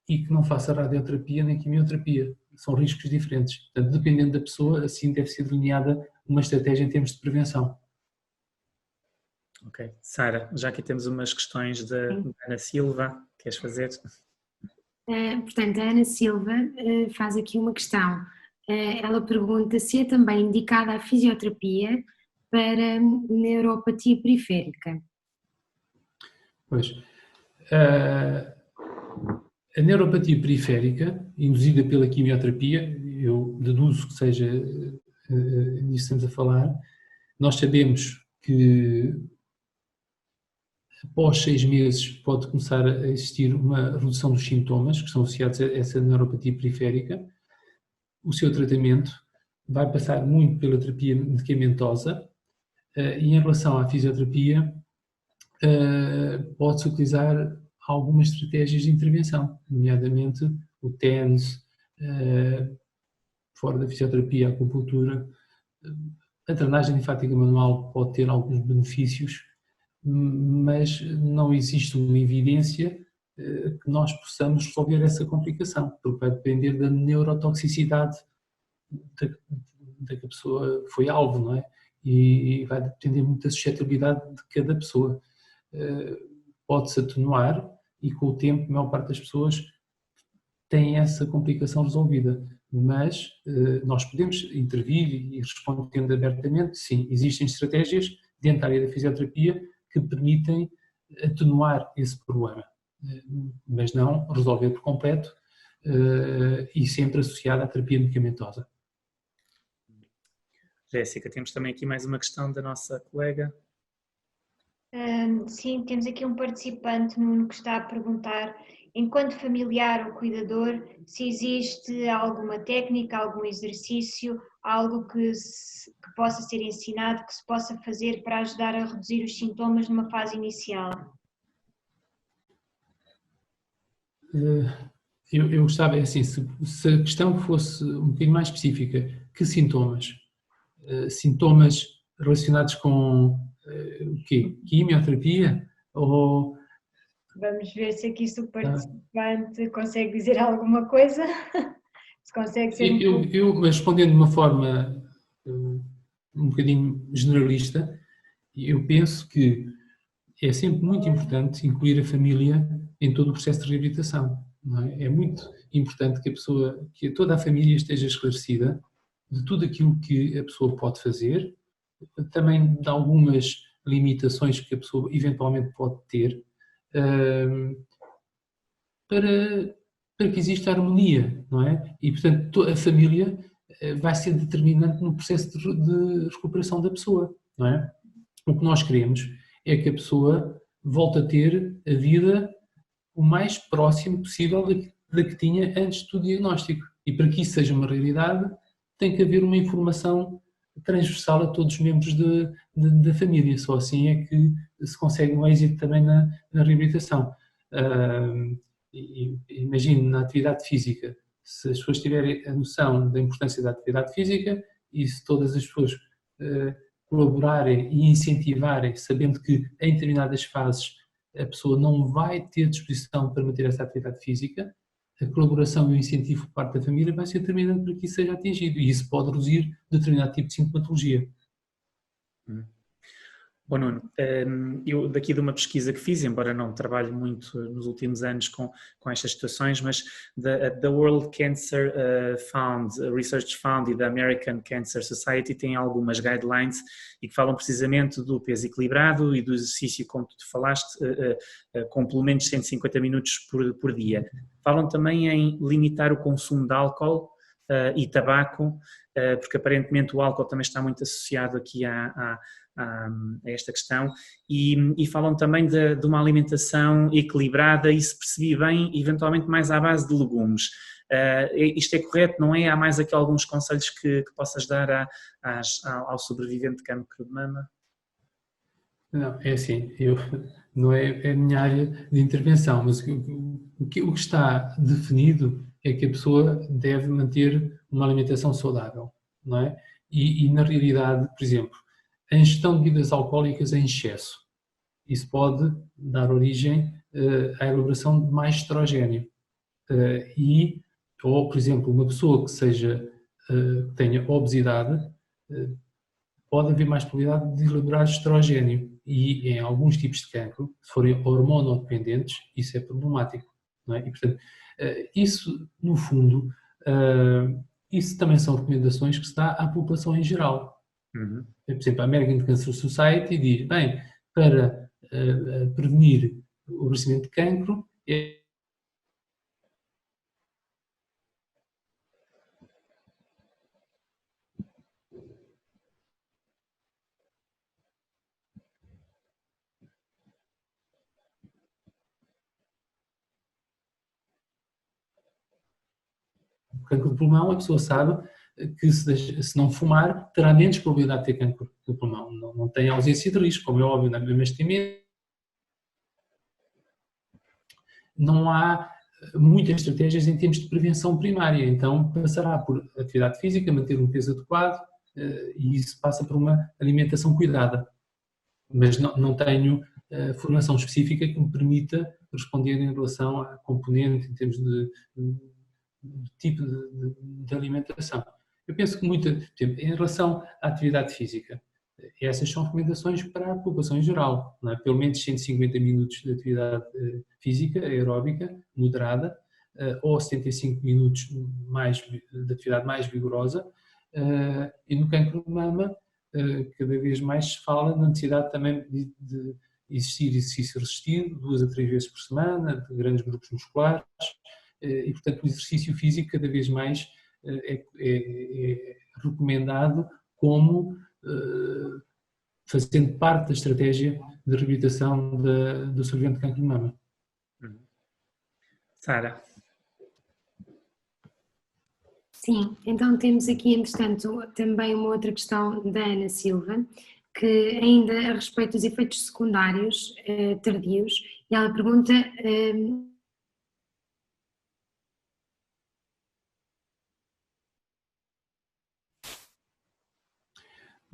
e que não faça radioterapia nem quimioterapia. São riscos diferentes. Portanto, dependendo da pessoa, assim deve ser delineada uma estratégia em termos de prevenção. Ok. Sara, já aqui temos umas questões da Ana Silva. Queres fazer? Portanto, a Ana Silva faz aqui uma questão. Ela pergunta se é também indicada a fisioterapia para neuropatia periférica. Pois. A neuropatia periférica, induzida pela quimioterapia, eu deduzo que seja disso que estamos a falar. Nós sabemos que após 6 meses pode começar a existir uma redução dos sintomas que são associados a essa neuropatia periférica. O seu tratamento vai passar muito pela terapia medicamentosa e em relação à fisioterapia pode-se utilizar algumas estratégias de intervenção, nomeadamente o TENS, fora da fisioterapia, a acupuntura. A drenagem linfática manual pode ter alguns benefícios, mas não existe uma evidência que nós possamos resolver essa complicação, porque vai depender da neurotoxicidade da que a pessoa foi alvo, não é? E vai depender muito da suscetibilidade de cada pessoa. Pode-se atenuar e com o tempo a maior parte das pessoas tem essa complicação resolvida, mas nós podemos intervir e respondendo abertamente, sim, existem estratégias dentro da área da fisioterapia que permitem atenuar esse problema, mas não resolver por completo e sempre associado à terapia medicamentosa. Jéssica, temos também aqui mais uma questão da nossa colega. Sim, temos aqui um participante, Nuno, que está a perguntar, enquanto familiar ou cuidador, se existe alguma técnica, algum exercício, algo que possa ser ensinado, que se possa fazer para ajudar a reduzir os sintomas numa fase inicial? Eu gostava, assim, se a questão fosse um bocadinho mais específica, que sintomas? Sintomas relacionados com o quê? Quimioterapia? Ou... Vamos ver se aqui o participante consegue dizer alguma coisa. Se consegue ser eu respondendo de uma forma um bocadinho generalista, eu penso que é sempre muito importante incluir a família em todo o processo de reabilitação. Não é? É muito importante que toda a família esteja esclarecida de tudo aquilo que a pessoa pode fazer, também de algumas limitações que a pessoa eventualmente pode ter, para que exista harmonia, não é? E, portanto, a família vai ser determinante no processo de recuperação da pessoa, não é? O que nós queremos é que a pessoa volte a ter a vida o mais próximo possível da que tinha antes do diagnóstico. E para que isso seja uma realidade, tem que haver uma informação transversal a todos os membros da família. Só assim é que se consegue um êxito também na reabilitação. Imagino na atividade física, se as pessoas tiverem a noção da importância da atividade física e se todas as pessoas colaborarem e incentivarem, sabendo que em determinadas fases a pessoa não vai ter disposição para manter essa atividade física, a colaboração e o incentivo por parte da família vai ser determinante para que isso seja atingido e isso pode reduzir determinado tipo de sintomatologia. Bom, Nuno, eu daqui de uma pesquisa que fiz, embora não trabalhe muito nos últimos anos com estas situações, mas da World Cancer Research Fund e da American Cancer Society têm algumas guidelines e que falam precisamente do peso equilibrado e do exercício, como tu falaste, com pelo menos 150 minutos por dia. Falam também em limitar o consumo de álcool e tabaco, porque aparentemente o álcool também está muito associado aqui a esta questão, e falam também de uma alimentação equilibrada e, se percebi bem, eventualmente mais à base de legumes. Isto é correto, não é? Há mais aqui alguns conselhos que possas dar ao sobrevivente de cancro de mama? Não, é assim, não é a minha área de intervenção, mas o que está definido é que a pessoa deve manter uma alimentação saudável, não é? E na realidade, por exemplo, a ingestão de bebidas alcoólicas em excesso, isso pode dar origem à elaboração de mais estrogênio. Ou, por exemplo, uma pessoa que tenha obesidade, pode haver mais probabilidade de elaborar estrogênio. E em alguns tipos de cancro, se forem hormonodependentes, isso é problemático. Não é? E, portanto, isso, no fundo, isso também são recomendações que se dá à população em geral. Uhum. Por exemplo, a American Cancer Society diz, bem, para prevenir o aparecimento de cancro, o cancro do pulmão, a pessoa sabe que se não fumar, terá menos probabilidade de ter cancro do pulmão. Não tem ausência de risco, como é óbvio, mas não há muitas estratégias em termos de prevenção primária, então passará por atividade física, manter um peso adequado, e isso passa por uma alimentação cuidada. Mas não tenho formação específica que me permita responder em relação à componente, em termos de tipo de alimentação. Eu penso que em relação à atividade física, essas são recomendações para a população em geral, não é? Pelo menos 150 minutos de atividade física, aeróbica, moderada, ou 75 minutos de atividade mais vigorosa, e no cancro de mama, cada vez mais se fala na necessidade também de existir exercício resistido, 2 a 3 vezes por semana, de grandes grupos musculares, e portanto o exercício físico cada vez mais é recomendado como fazendo parte da estratégia de reabilitação do sobrevivente de cancro de mama. Sara. Sim, então temos aqui, entretanto, também uma outra questão da Ana Silva, que ainda a respeito dos efeitos secundários tardios, e ela pergunta...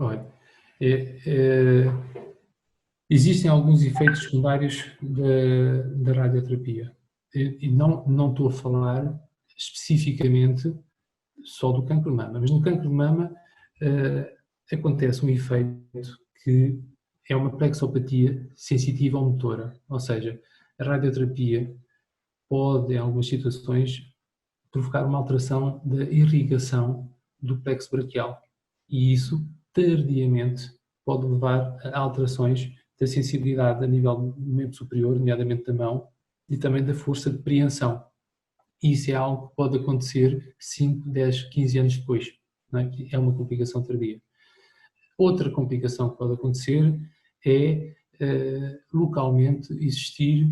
Olha, existem alguns efeitos secundários da radioterapia, e não estou a falar especificamente só do cancro de mama, mas no cancro de mama acontece um efeito que é uma plexopatia sensitiva ou motora, ou seja, a radioterapia pode, em algumas situações, provocar uma alteração da irrigação do plexo braquial, e isso, tardiamente, pode levar a alterações da sensibilidade a nível do membro superior, nomeadamente da mão, e também da força de preensão. Isso é algo que pode acontecer 5, 10, 15 anos depois, não é? É uma complicação tardia. Outra complicação que pode acontecer é localmente existir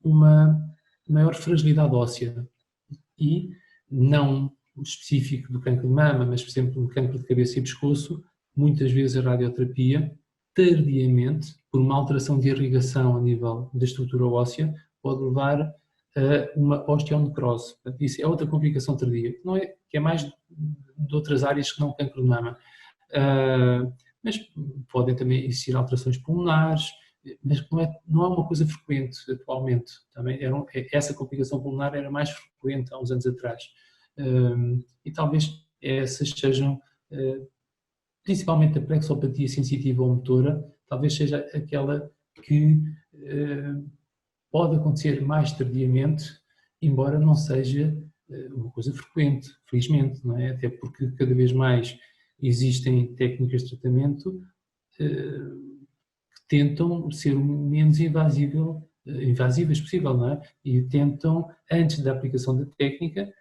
uma maior fragilidade óssea, e não específico do cancro de mama, mas por exemplo no cancro de cabeça e pescoço, muitas vezes a radioterapia, tardiamente, por uma alteração de irrigação a nível da estrutura óssea, pode levar a uma osteonecrose. Isso é outra complicação tardia, não é, que é mais de outras áreas que não o cancro de mama. Mas podem também existir alterações pulmonares, mas não é uma coisa frequente atualmente. Também essa complicação pulmonar era mais frequente há uns anos atrás. E talvez essas sejam, principalmente a plexopatia sensitiva ou motora, talvez seja aquela que pode acontecer mais tardiamente, embora não seja uma coisa frequente, felizmente, não é? Até porque cada vez mais existem técnicas de tratamento que tentam ser o menos invasivas possível, não é? E tentam, antes da aplicação da técnica,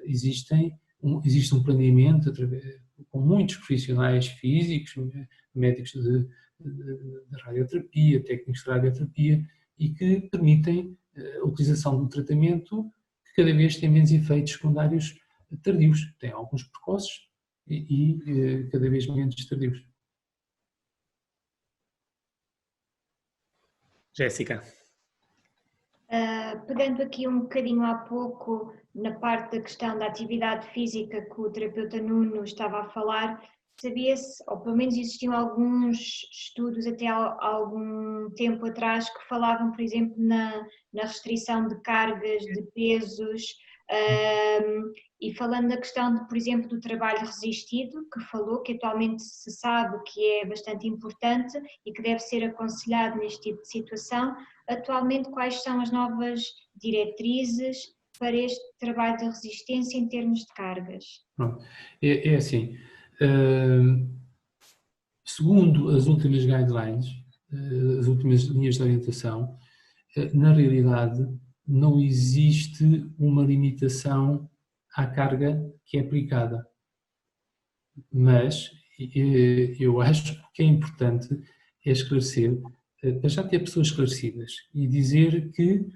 existe um planeamento com muitos profissionais físicos, médicos de radioterapia, técnicos de radioterapia, e que permitem a utilização de um tratamento que cada vez tem menos efeitos secundários tardios. Tem alguns precoces e cada vez menos tardios. Jéssica. Pegando aqui um bocadinho há pouco na parte da questão da atividade física que o terapeuta Nuno estava a falar, sabia-se, ou pelo menos existiam alguns estudos até há algum tempo atrás que falavam, por exemplo, na restrição de cargas, de pesos, e falando da questão, por exemplo, do trabalho resistido, que falou, que atualmente se sabe que é bastante importante e que deve ser aconselhado neste tipo de situação, atualmente quais são as novas diretrizes para este trabalho de resistência em termos de cargas? É assim, segundo as últimas guidelines, as últimas linhas de orientação, na realidade não existe uma limitação à carga que é aplicada, mas eu acho que é importante esclarecer, para já ter pessoas esclarecidas e dizer que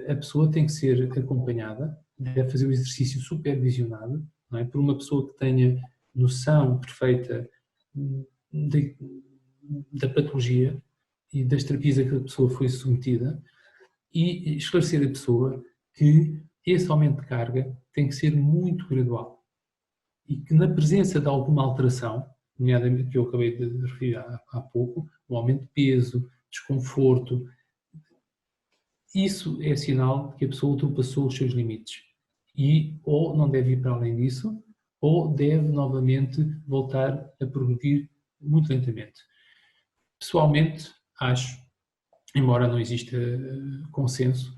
a pessoa tem que ser acompanhada, deve fazer o exercício supervisionado, não é? Por uma pessoa que tenha noção perfeita da patologia e das terapias a que a pessoa foi submetida, e esclarecer a pessoa que esse aumento de carga tem que ser muito gradual e que na presença de alguma alteração, nomeadamente que eu acabei de referir há pouco, o aumento de peso, desconforto, isso é sinal de que a pessoa ultrapassou os seus limites e ou não deve ir para além disso ou deve novamente voltar a progredir muito lentamente. Pessoalmente, acho, embora não exista consenso,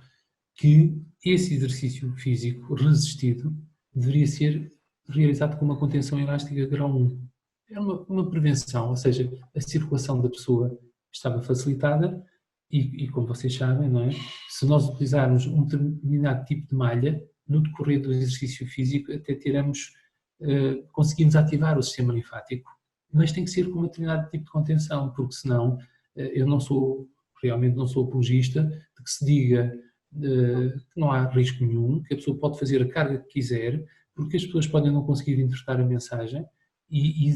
que esse exercício físico resistido deveria ser realizado com uma contenção elástica grau 1. É uma prevenção, ou seja, a circulação da pessoa estava facilitada e como vocês sabem, não é? Se nós utilizarmos um determinado tipo de malha, no decorrer do exercício físico até conseguimos ativar o sistema linfático, mas tem que ser com um determinado tipo de contenção, porque senão eu realmente não sou apologista de que se diga que não há risco nenhum, que a pessoa pode fazer a carga que quiser, porque as pessoas podem não conseguir interpretar a mensagem e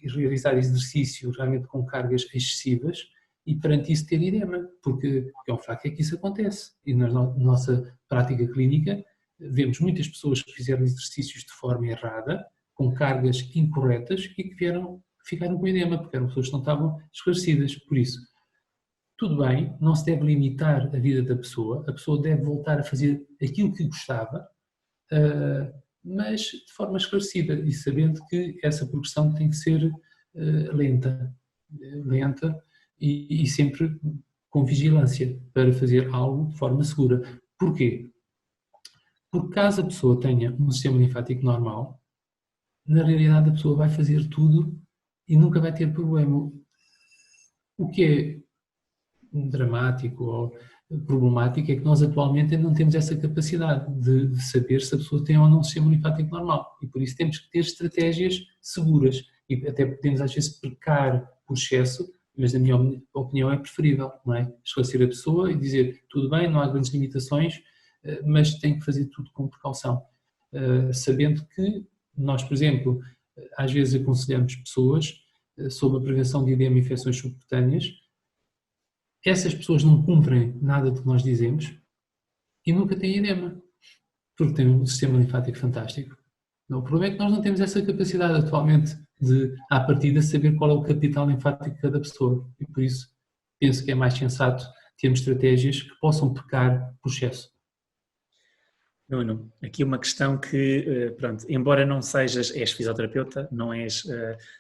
realizar exercício realmente com cargas excessivas e perante isso ter edema, porque é um facto que isso acontece. E na nossa prática clínica vemos muitas pessoas que fizeram exercícios de forma errada, com cargas incorretas e que ficaram com edema, porque eram pessoas que não estavam esclarecidas. Por isso, tudo bem, não se deve limitar a vida da pessoa, a pessoa deve voltar a fazer aquilo que gostava, mas de forma esclarecida e sabendo que essa progressão tem que ser lenta e sempre com vigilância para fazer algo de forma segura. Porquê? Porque caso a pessoa tenha um sistema linfático normal, na realidade a pessoa vai fazer tudo e nunca vai ter problema. O que é dramático ou problemático é que nós atualmente ainda não temos essa capacidade de saber se a pessoa tem ou não um sistema linfático normal e por isso temos que ter estratégias seguras e até podemos às vezes pecar por excesso, mas na minha opinião é preferível, não é? Esclarecer a pessoa e dizer tudo bem, não há grandes limitações, mas tem que fazer tudo com precaução, sabendo que nós, por exemplo, às vezes aconselhamos pessoas sobre a prevenção de edema e infecções subcutâneas. Essas pessoas não cumprem nada do que nós dizemos e nunca têm edema, porque têm um sistema linfático fantástico. O problema é que nós não temos essa capacidade atualmente de, à partida, saber qual é o capital linfático de cada pessoa e por isso penso que é mais sensato termos estratégias que possam pecar por excesso. Nuno, aqui uma questão que, pronto, embora não és fisioterapeuta, não és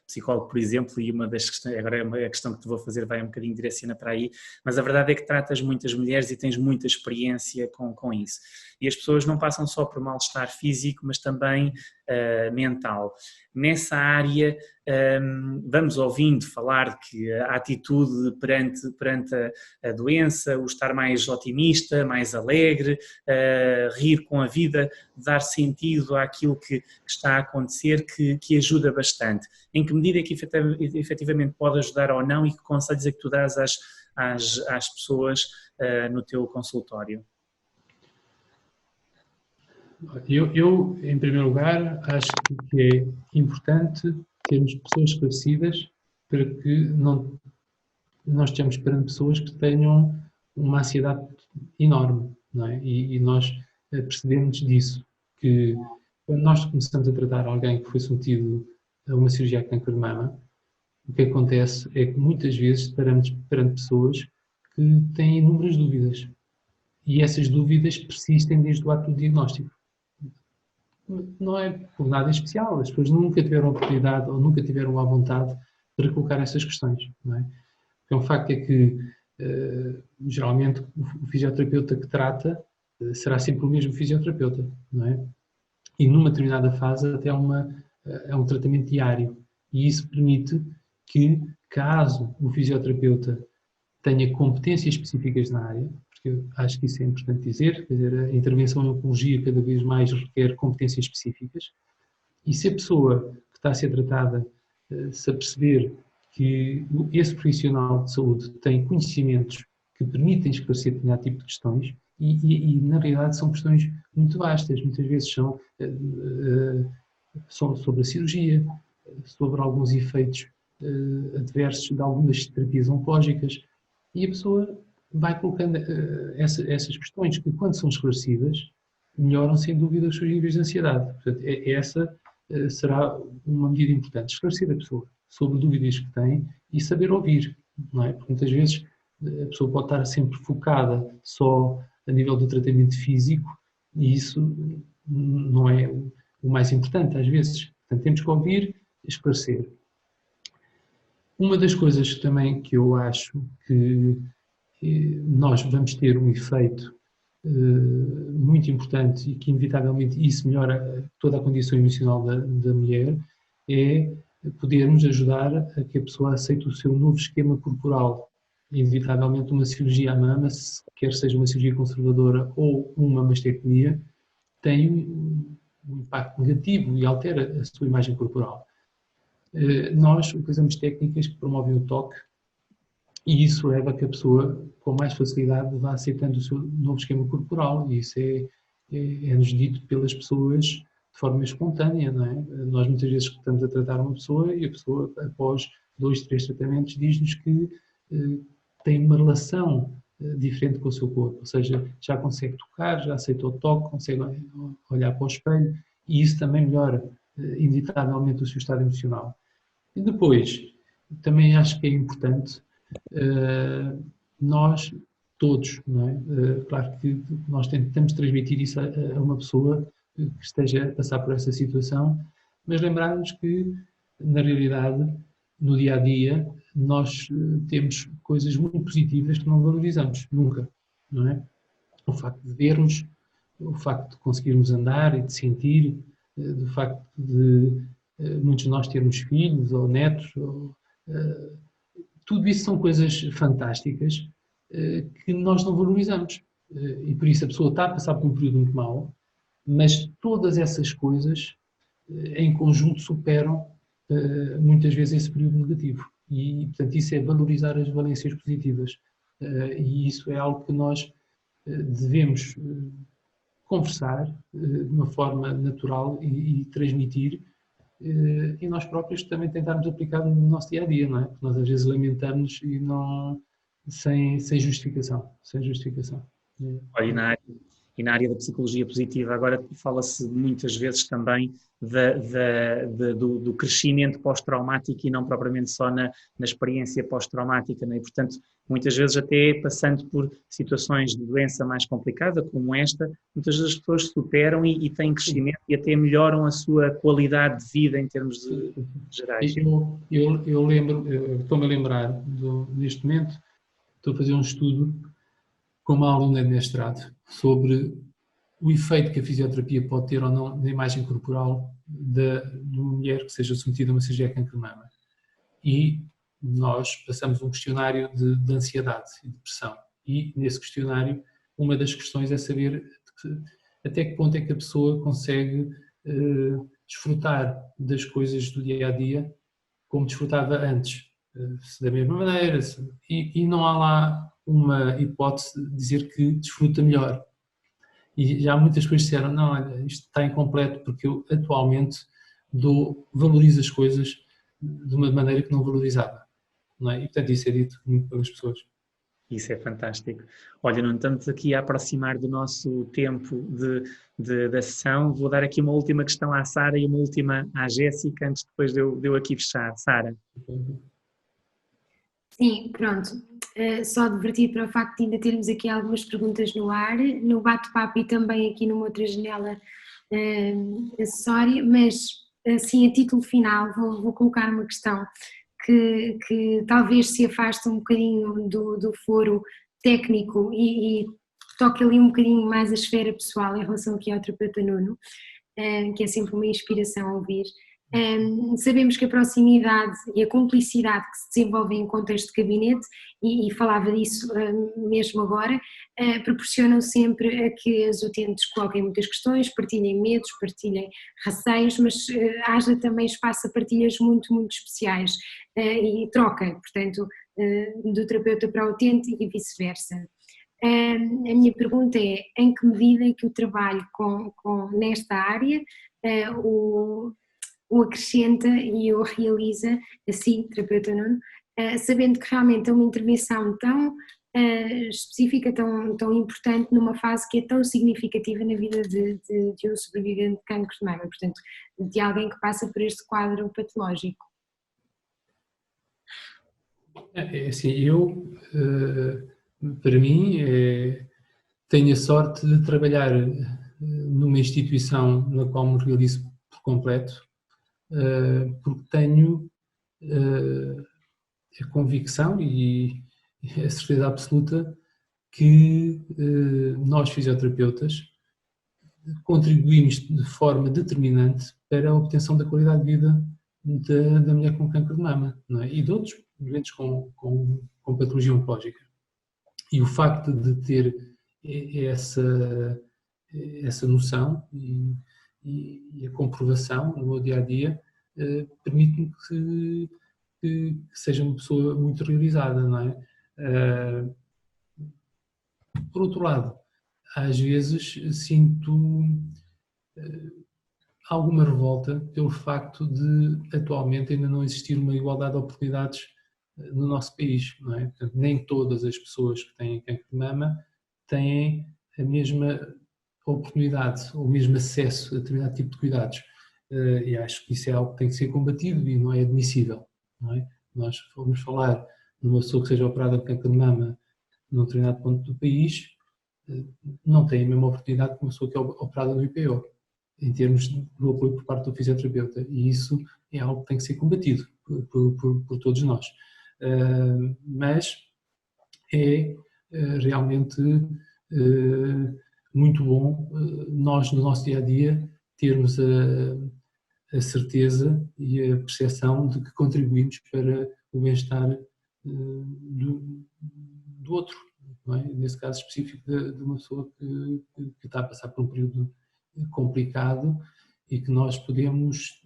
psicólogo, por exemplo, e uma das questões, agora a questão que te vou fazer vai um bocadinho direciona para aí, mas a verdade é que tratas muitas mulheres e tens muita experiência com isso. E as pessoas não passam só por mal-estar físico, mas também mental. Nessa área, vamos ouvindo falar de que a atitude perante a doença, o estar mais otimista, mais alegre, rir com a vida, dar sentido àquilo que está a acontecer, que ajuda bastante. Em que medida é que efetivamente pode ajudar ou não e que conselhos é que tu dás às pessoas no teu consultório? Eu, em primeiro lugar, acho que é importante termos pessoas esclarecidas para que não nós estejamos perante pessoas que tenham uma ansiedade enorme, não é? E nós percebemos disso, que quando nós começamos a tratar alguém que foi submetido a uma cirurgia de câncer de mama, o que acontece é que muitas vezes estaremos perante pessoas que têm inúmeras dúvidas e essas dúvidas persistem desde o ato do diagnóstico. Não é por nada especial, as pessoas nunca tiveram a oportunidade ou nunca tiveram a vontade para colocar essas questões. Não é? Então, o facto é que, geralmente, o fisioterapeuta que trata será sempre o mesmo fisioterapeuta, não é? E numa determinada fase até é um tratamento diário. E isso permite que, caso o fisioterapeuta tenha competências específicas na área, porque eu acho que isso é importante dizer, quer dizer, a intervenção em oncologia cada vez mais requer competências específicas, e se a pessoa que está a ser tratada se aperceber que esse profissional de saúde tem conhecimentos que permitem esclarecer determinado tipo de questões, e na realidade são questões muito vastas, muitas vezes são sobre a cirurgia, sobre alguns efeitos adversos de algumas terapias oncológicas, e a pessoa vai colocando essas questões que, quando são esclarecidas, melhoram sem dúvida os seus níveis de ansiedade. Portanto, essa será uma medida importante, esclarecer a pessoa sobre dúvidas que tem e saber ouvir, não é? Porque muitas vezes a pessoa pode estar sempre focada só a nível do tratamento físico e isso não é o mais importante às vezes. Portanto, temos que ouvir e esclarecer. Uma das coisas também que eu acho que nós vamos ter um efeito muito importante e que inevitavelmente isso melhora toda a condição emocional da mulher é podermos ajudar a que a pessoa aceite o seu novo esquema corporal. Inevitavelmente uma cirurgia à mama, quer seja uma cirurgia conservadora ou uma mastectomia, tem um impacto negativo e altera a sua imagem corporal. Nós utilizamos técnicas que promovem o toque e isso leva a que a pessoa, com mais facilidade, vá aceitando o seu novo esquema corporal e isso é-nos dito pelas pessoas de forma espontânea, não é? Nós muitas vezes estamos a tratar uma pessoa e a pessoa, após 2, 3 tratamentos, diz-nos que tem uma relação diferente com o seu corpo, ou seja, já consegue tocar, já aceita o toque, consegue olhar para o espelho e isso também melhora inevitavelmente o seu estado emocional. E depois, também acho que é importante nós todos, não é? Claro que nós tentamos transmitir isso a uma pessoa que esteja a passar por essa situação, mas lembrarmos que, na realidade, no dia-a-dia, nós temos coisas muito positivas que não valorizamos, nunca, não é? O facto de vermos, o facto de conseguirmos andar e de sentir, do facto de muitos de nós termos filhos ou netos, tudo isso são coisas fantásticas que nós não valorizamos. E por isso a pessoa está a passar por um período muito mau, mas todas essas coisas em conjunto superam muitas vezes esse período negativo. E, portanto, isso é valorizar as valências positivas. E isso é algo que nós devemos conversar de uma forma natural e transmitir, e nós próprios também tentarmos aplicar no nosso dia-a-dia, não é? Porque nós às vezes lamentamos e não, sem justificação. Sem justificação. E na área da psicologia positiva, agora fala-se muitas vezes também do crescimento pós-traumático e não propriamente só na experiência pós-traumática, né? E, portanto, muitas vezes até passando por situações de doença mais complicada como esta, muitas vezes as pessoas superam e têm crescimento e até melhoram a sua qualidade de vida em termos gerais. Eu lembro, estou-me a lembrar, neste momento, estou a fazer um estudo com uma aluna de mestrado sobre o efeito que a fisioterapia pode ter ou não na imagem corporal de uma mulher que seja submetida a uma cirurgia de câncer de mama. E nós passamos um questionário de ansiedade e depressão. E nesse questionário, uma das questões é saber até que ponto é que a pessoa consegue desfrutar das coisas do dia-a-dia como desfrutava antes. Da mesma maneira. E não há lá uma hipótese de dizer que desfruta melhor. E já muitas pessoas disseram, não, olha, isto está incompleto porque eu atualmente valorizo as coisas de uma maneira que não valorizava. Não é? E portanto isso é dito muito pelas pessoas. Isso é fantástico. Olha, não estamos aqui a aproximar do nosso tempo da sessão. Vou dar aqui uma última questão à Sara e uma última à Jéssica, antes depois de eu aqui fechar. Sara. Sim, pronto. Só divertir para o facto de ainda termos aqui algumas perguntas no ar, no bate-papo e também aqui numa outra janela acessória, mas assim a título final vou colocar uma questão que talvez se afaste um bocadinho do foro técnico e toque ali um bocadinho mais a esfera pessoal em relação aqui ao terapeuta Nuno, que é sempre uma inspiração a ouvir. Sabemos que a proximidade e a cumplicidade que se desenvolve em contexto de gabinete, e falava disso mesmo agora, proporcionam sempre a que as utentes coloquem muitas questões, partilhem medos, partilhem receios, mas haja também espaço a partilhas muito, muito especiais e troca, portanto, do terapeuta para o utente e vice-versa. A minha pergunta é, em que medida é que o trabalho nesta área o acrescenta e o realiza, assim, terapeuta Nuno, sabendo que realmente é uma intervenção tão específica, tão importante numa fase que é tão significativa na vida de um sobrevivente de cancro de mama, portanto, de alguém que passa por este quadro patológico. Assim, para mim, tenho a sorte de trabalhar numa instituição na qual me realizo por completo, porque tenho a convicção e a certeza absoluta que nós, fisioterapeutas, contribuímos de forma determinante para a obtenção da qualidade de vida da mulher com cancro de mama, não é? E de outros doentes com patologia oncológica. E o facto de ter essa noção e a comprovação no meu dia-a-dia permite-me que seja uma pessoa muito realizada, não é? Por outro lado, às vezes sinto alguma revolta pelo facto de atualmente ainda não existir uma igualdade de oportunidades no nosso país, não é? Portanto, nem todas as pessoas que têm cancro de mama têm a mesma oportunidade ou o mesmo acesso a determinado tipo de cuidados. E acho que isso é algo que tem que ser combatido e não é admissível, não é? Nós vamos falar numa pessoa que seja operada de cancro de mama num determinado ponto do país, não tem a mesma oportunidade que uma pessoa que é operada no IPO, em termos do apoio por parte do fisioterapeuta, e isso é algo que tem que ser combatido por todos nós. Mas é realmente muito bom nós, no nosso dia-a-dia, termos a certeza e a percepção de que contribuímos para o bem-estar do outro, não é? Nesse caso específico de uma pessoa que está a passar por um período complicado e que nós podemos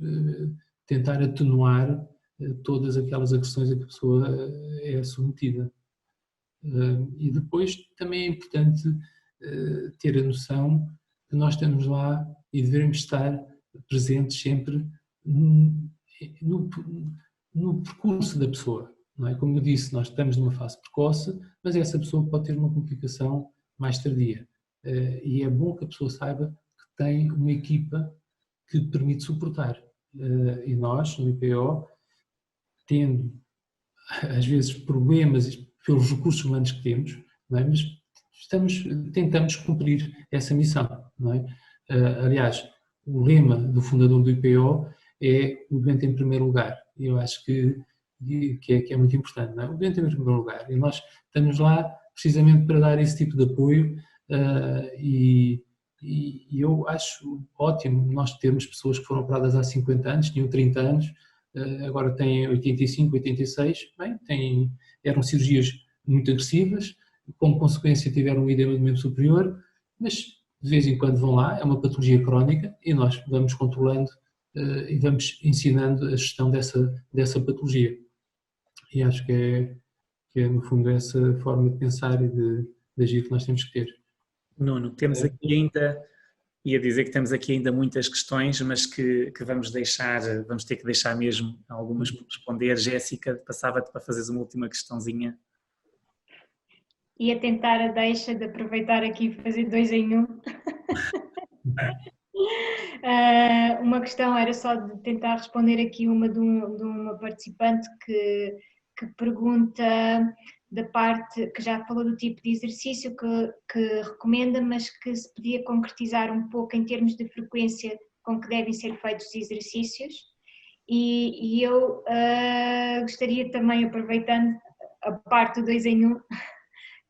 tentar atenuar todas aquelas agressões a que a pessoa é submetida. E depois também é importante ter a noção que nós estamos lá e devemos estar presentes sempre no percurso da pessoa, não é? Como eu disse, nós estamos numa fase precoce, mas essa pessoa pode ter uma complicação mais tardia. E é bom que a pessoa saiba que tem uma equipa que permite suportar. E nós, no IPO, tendo às vezes problemas pelos recursos humanos que temos, não é? Mas tentamos cumprir essa missão, não é? Aliás, o lema do fundador do IPO é o doente em primeiro lugar. E eu acho que é muito importante, não é? O doente em primeiro lugar. E nós estamos lá precisamente para dar esse tipo de apoio e eu acho ótimo nós termos pessoas que foram operadas há 50 anos, tinham 30 anos, agora têm 85, 86, bem, eram cirurgias muito agressivas, como consequência tiveram um edema do membro superior, mas de vez em quando vão lá, é uma patologia crónica e nós vamos controlando e vamos ensinando a gestão dessa patologia. E acho que é no fundo essa forma de pensar e de agir que nós temos que ter. Nuno, temos aqui ainda, ia dizer que temos aqui ainda muitas questões, mas que vamos ter que deixar mesmo algumas por responder. Jéssica, passava-te para fazeres uma última questãozinha. ia tentar a deixa de aproveitar aqui e fazer 2 em 1. Uma questão era só de tentar responder aqui uma de uma participante que pergunta da parte, que já falou do tipo de exercício que recomenda, mas que se podia concretizar um pouco em termos de frequência com que devem ser feitos os exercícios. E eu gostaria também, aproveitando a parte do 2 em 1,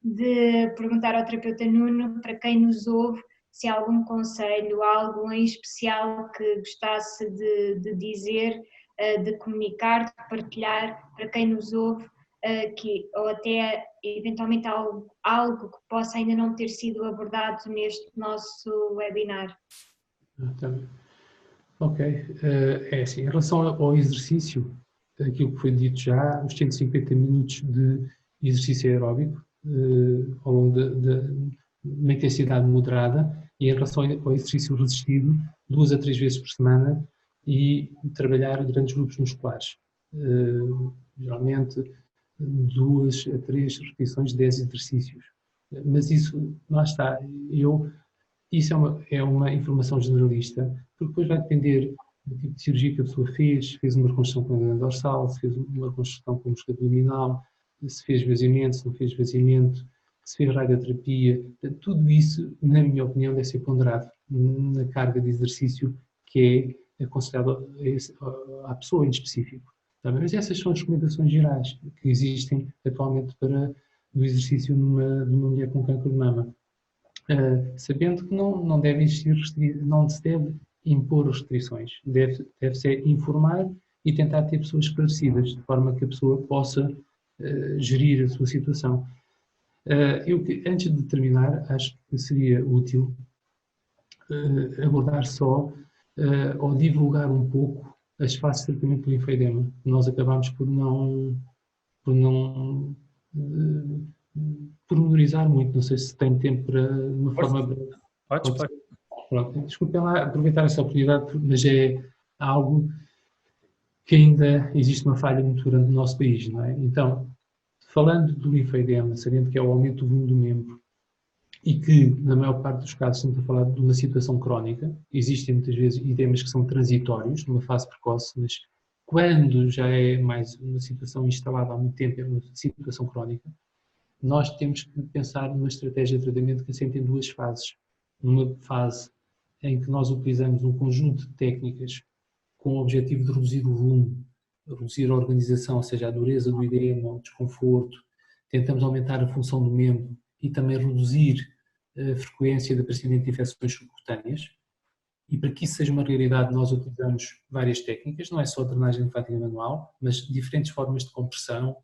de perguntar ao terapeuta Nuno, para quem nos ouve, se há algum conselho, algo em especial que gostasse de dizer, de comunicar, de partilhar para quem nos ouve, ou até eventualmente algo que possa ainda não ter sido abordado neste nosso webinar. Ok, é assim, em relação ao exercício, aquilo que foi dito já, os 150 minutos de exercício aeróbico ao longo de uma intensidade moderada, e em relação ao exercício resistido, 2 a 3 vezes por semana, e trabalhar grandes grupos musculares. Geralmente 2 a 3 repetições de 10 exercícios. Mas isso, lá está, isso é uma informação generalista, porque depois vai depender do tipo de cirurgia que a pessoa fez uma reconstrução com a dorsal, se fez uma reconstrução com a músculo abdominal, se fez esvaziamento, se não fez esvaziamento, se fez radioterapia. Tudo isso, na minha opinião, deve ser ponderado na carga de exercício que é aconselhado à pessoa em específico. Mas essas são as recomendações gerais que existem atualmente para o exercício numa mulher com cancro de mama. Sabendo que não deve existir, não se deve impor restrições, deve-se informar e tentar ter pessoas esclarecidas, de forma que a pessoa possa gerir a sua situação. Antes de terminar, acho que seria útil abordar só ou divulgar um pouco as fases de tratamento do linfoedema. Nós acabamos por não pormenorizar muito, não sei se tem tempo para uma forma breve. Pode. Pronto, desculpem lá aproveitar essa oportunidade, mas é algo que ainda existe uma falha muito grande no nosso país, não é? Então, falando do linfoedema, sabendo que é o aumento do volume do membro e que, na maior parte dos casos, estamos a falar de uma situação crónica, existem muitas vezes edemas que são transitórios, numa fase precoce, mas quando já é mais uma situação instalada há muito tempo, é uma situação crónica, nós temos que pensar numa estratégia de tratamento que assenta em 2 fases. Uma fase em que nós utilizamos um conjunto de técnicas com o objetivo de reduzir o volume, reduzir a organização, ou seja, a dureza do edema, o desconforto, tentamos aumentar a função do membro e também reduzir a frequência de aparecimento de infecções subcutâneas. E para que isso seja uma realidade, nós utilizamos várias técnicas, não é só a drenagem linfática manual, mas diferentes formas de compressão,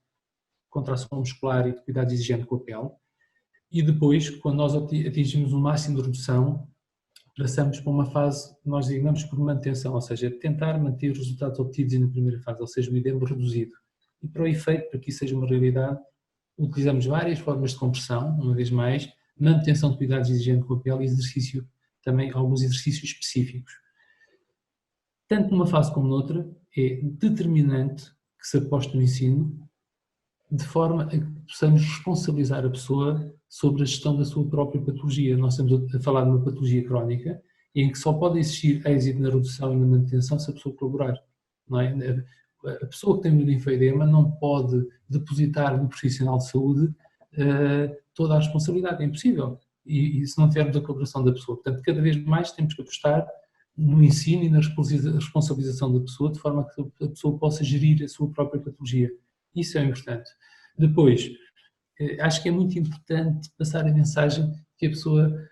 contração muscular e de cuidados exigentes com a pele. E depois, quando nós atingimos um máximo de redução, passamos para uma fase que nós designamos por manutenção, ou seja, tentar manter os resultados obtidos na primeira fase, ou seja, o edema reduzido. E para o efeito, para que isso seja uma realidade, utilizamos várias formas de compressão, uma vez mais, manutenção de cuidados exigentes com a pele e exercício, também alguns exercícios específicos. Tanto numa fase como noutra, é determinante que se aposte no ensino, de forma a que possamos responsabilizar a pessoa sobre a gestão da sua própria patologia. Nós estamos a falar de uma patologia crónica em que só pode existir êxito na redução e na manutenção se a pessoa colaborar. Não é? A pessoa que tem um linfoedema não pode depositar no profissional de saúde toda a responsabilidade, é impossível. E se não tivermos a colaboração da pessoa. Portanto, cada vez mais temos que apostar no ensino e na responsabilização da pessoa, de forma que a pessoa possa gerir a sua própria patologia. Isso é importante. Depois, acho que é muito importante passar a mensagem que a pessoa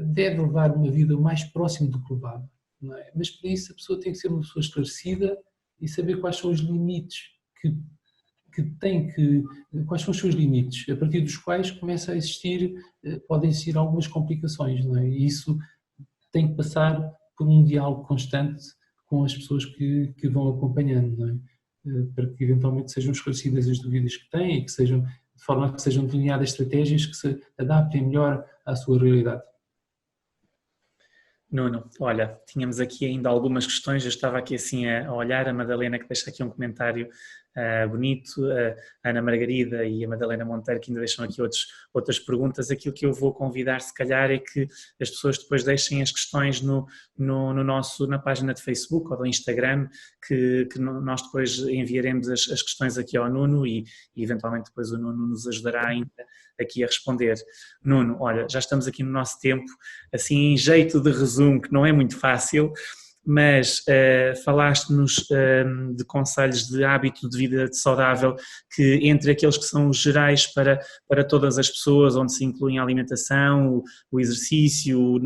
deve levar uma vida o mais próximo do que levava, não é? Mas para isso a pessoa tem que ser uma pessoa esclarecida e saber quais são os limites quais são os seus limites, a partir dos quais começa a existir, podem existir algumas complicações, não é? E isso tem que passar por um diálogo constante com as pessoas que vão acompanhando, não é? Para que eventualmente sejam esclarecidas as dúvidas que têm e que sejam, de forma a que sejam delineadas estratégias que se adaptem melhor à sua realidade. Nuno, olha, tínhamos aqui ainda algumas questões, eu estava aqui assim a olhar, a Madalena que deixa aqui um comentário bonito, a Ana Margarida e a Madalena Monteiro, que ainda deixam aqui outras perguntas. Aquilo que eu vou convidar, se calhar, é que as pessoas depois deixem as questões na página de Facebook ou do Instagram, que nós depois enviaremos as questões aqui ao Nuno e eventualmente depois o Nuno nos ajudará ainda aqui a responder. Nuno, olha, já estamos aqui no nosso tempo, assim em jeito de resumo, que não é muito fácil, mas falaste-nos de conselhos de hábito de vida saudável, que entre aqueles que são gerais para todas as pessoas, onde se incluem a alimentação, o exercício,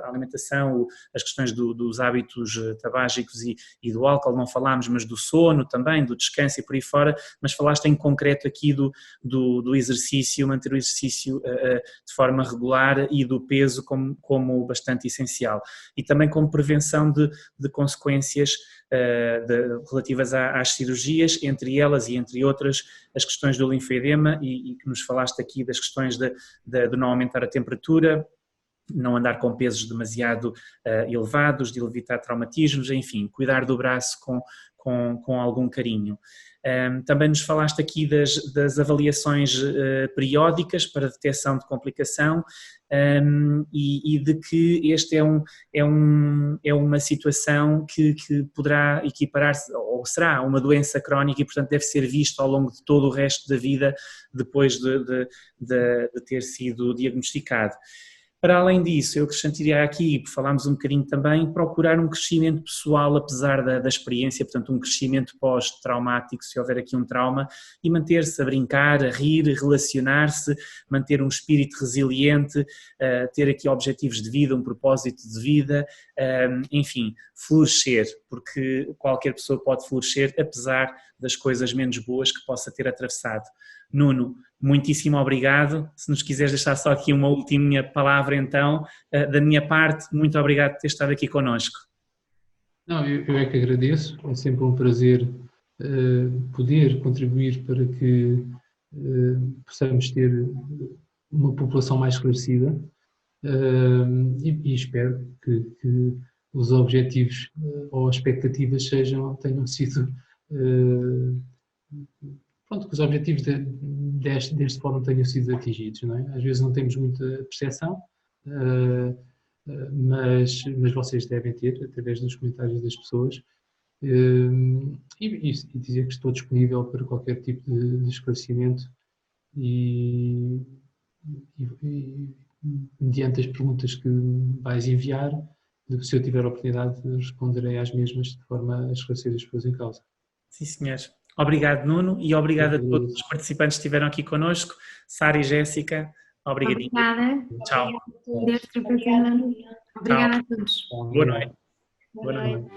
a alimentação, as questões dos hábitos tabágicos e do álcool, não falámos, mas do sono também, do descanso e por aí fora, mas falaste em concreto aqui do exercício, manter o exercício de forma regular e do peso como bastante essencial. E também como prevenção de consequências relativas às cirurgias, entre elas e entre outras as questões do linfoedema e que nos falaste aqui das questões de não aumentar a temperatura, não andar com pesos demasiado elevados, de evitar traumatismos, enfim, cuidar do braço com algum carinho. Também nos falaste aqui das avaliações periódicas para detecção de complicação e de que este é uma situação que poderá equiparar-se, ou será uma doença crónica e portanto deve ser visto ao longo de todo o resto da vida depois de ter sido diagnosticado. Para além disso, eu acrescentaria aqui, falámos um bocadinho também, procurar um crescimento pessoal apesar da experiência, portanto um crescimento pós-traumático, se houver aqui um trauma, e manter-se a brincar, a rir, relacionar-se, manter um espírito resiliente, ter aqui objetivos de vida, um propósito de vida, enfim, florescer, porque qualquer pessoa pode florescer apesar das coisas menos boas que possa ter atravessado. Nuno, muitíssimo obrigado. Se nos quiseres deixar só aqui uma última palavra então, da minha parte, muito obrigado por ter estado aqui connosco. Não, eu é que agradeço, é sempre um prazer poder contribuir para que possamos ter uma população mais esclarecida e espero que os objetivos ou expectativas tenham sido que os objetivos deste fórum tenham sido atingidos, não é? Às vezes não temos muita percepção, mas vocês devem ter, através dos comentários das pessoas, e dizer que estou disponível para qualquer tipo de esclarecimento e mediante as perguntas que vais enviar, se eu tiver a oportunidade, responderei às mesmas de forma a esclarecer as pessoas em causa. Sim, senhores. Obrigado, Nuno, e obrigado a todos os participantes que estiveram aqui connosco. Sara e Jéssica, obrigadinho. Obrigada. Tchau. Obrigada a todos. Boa noite. Boa noite.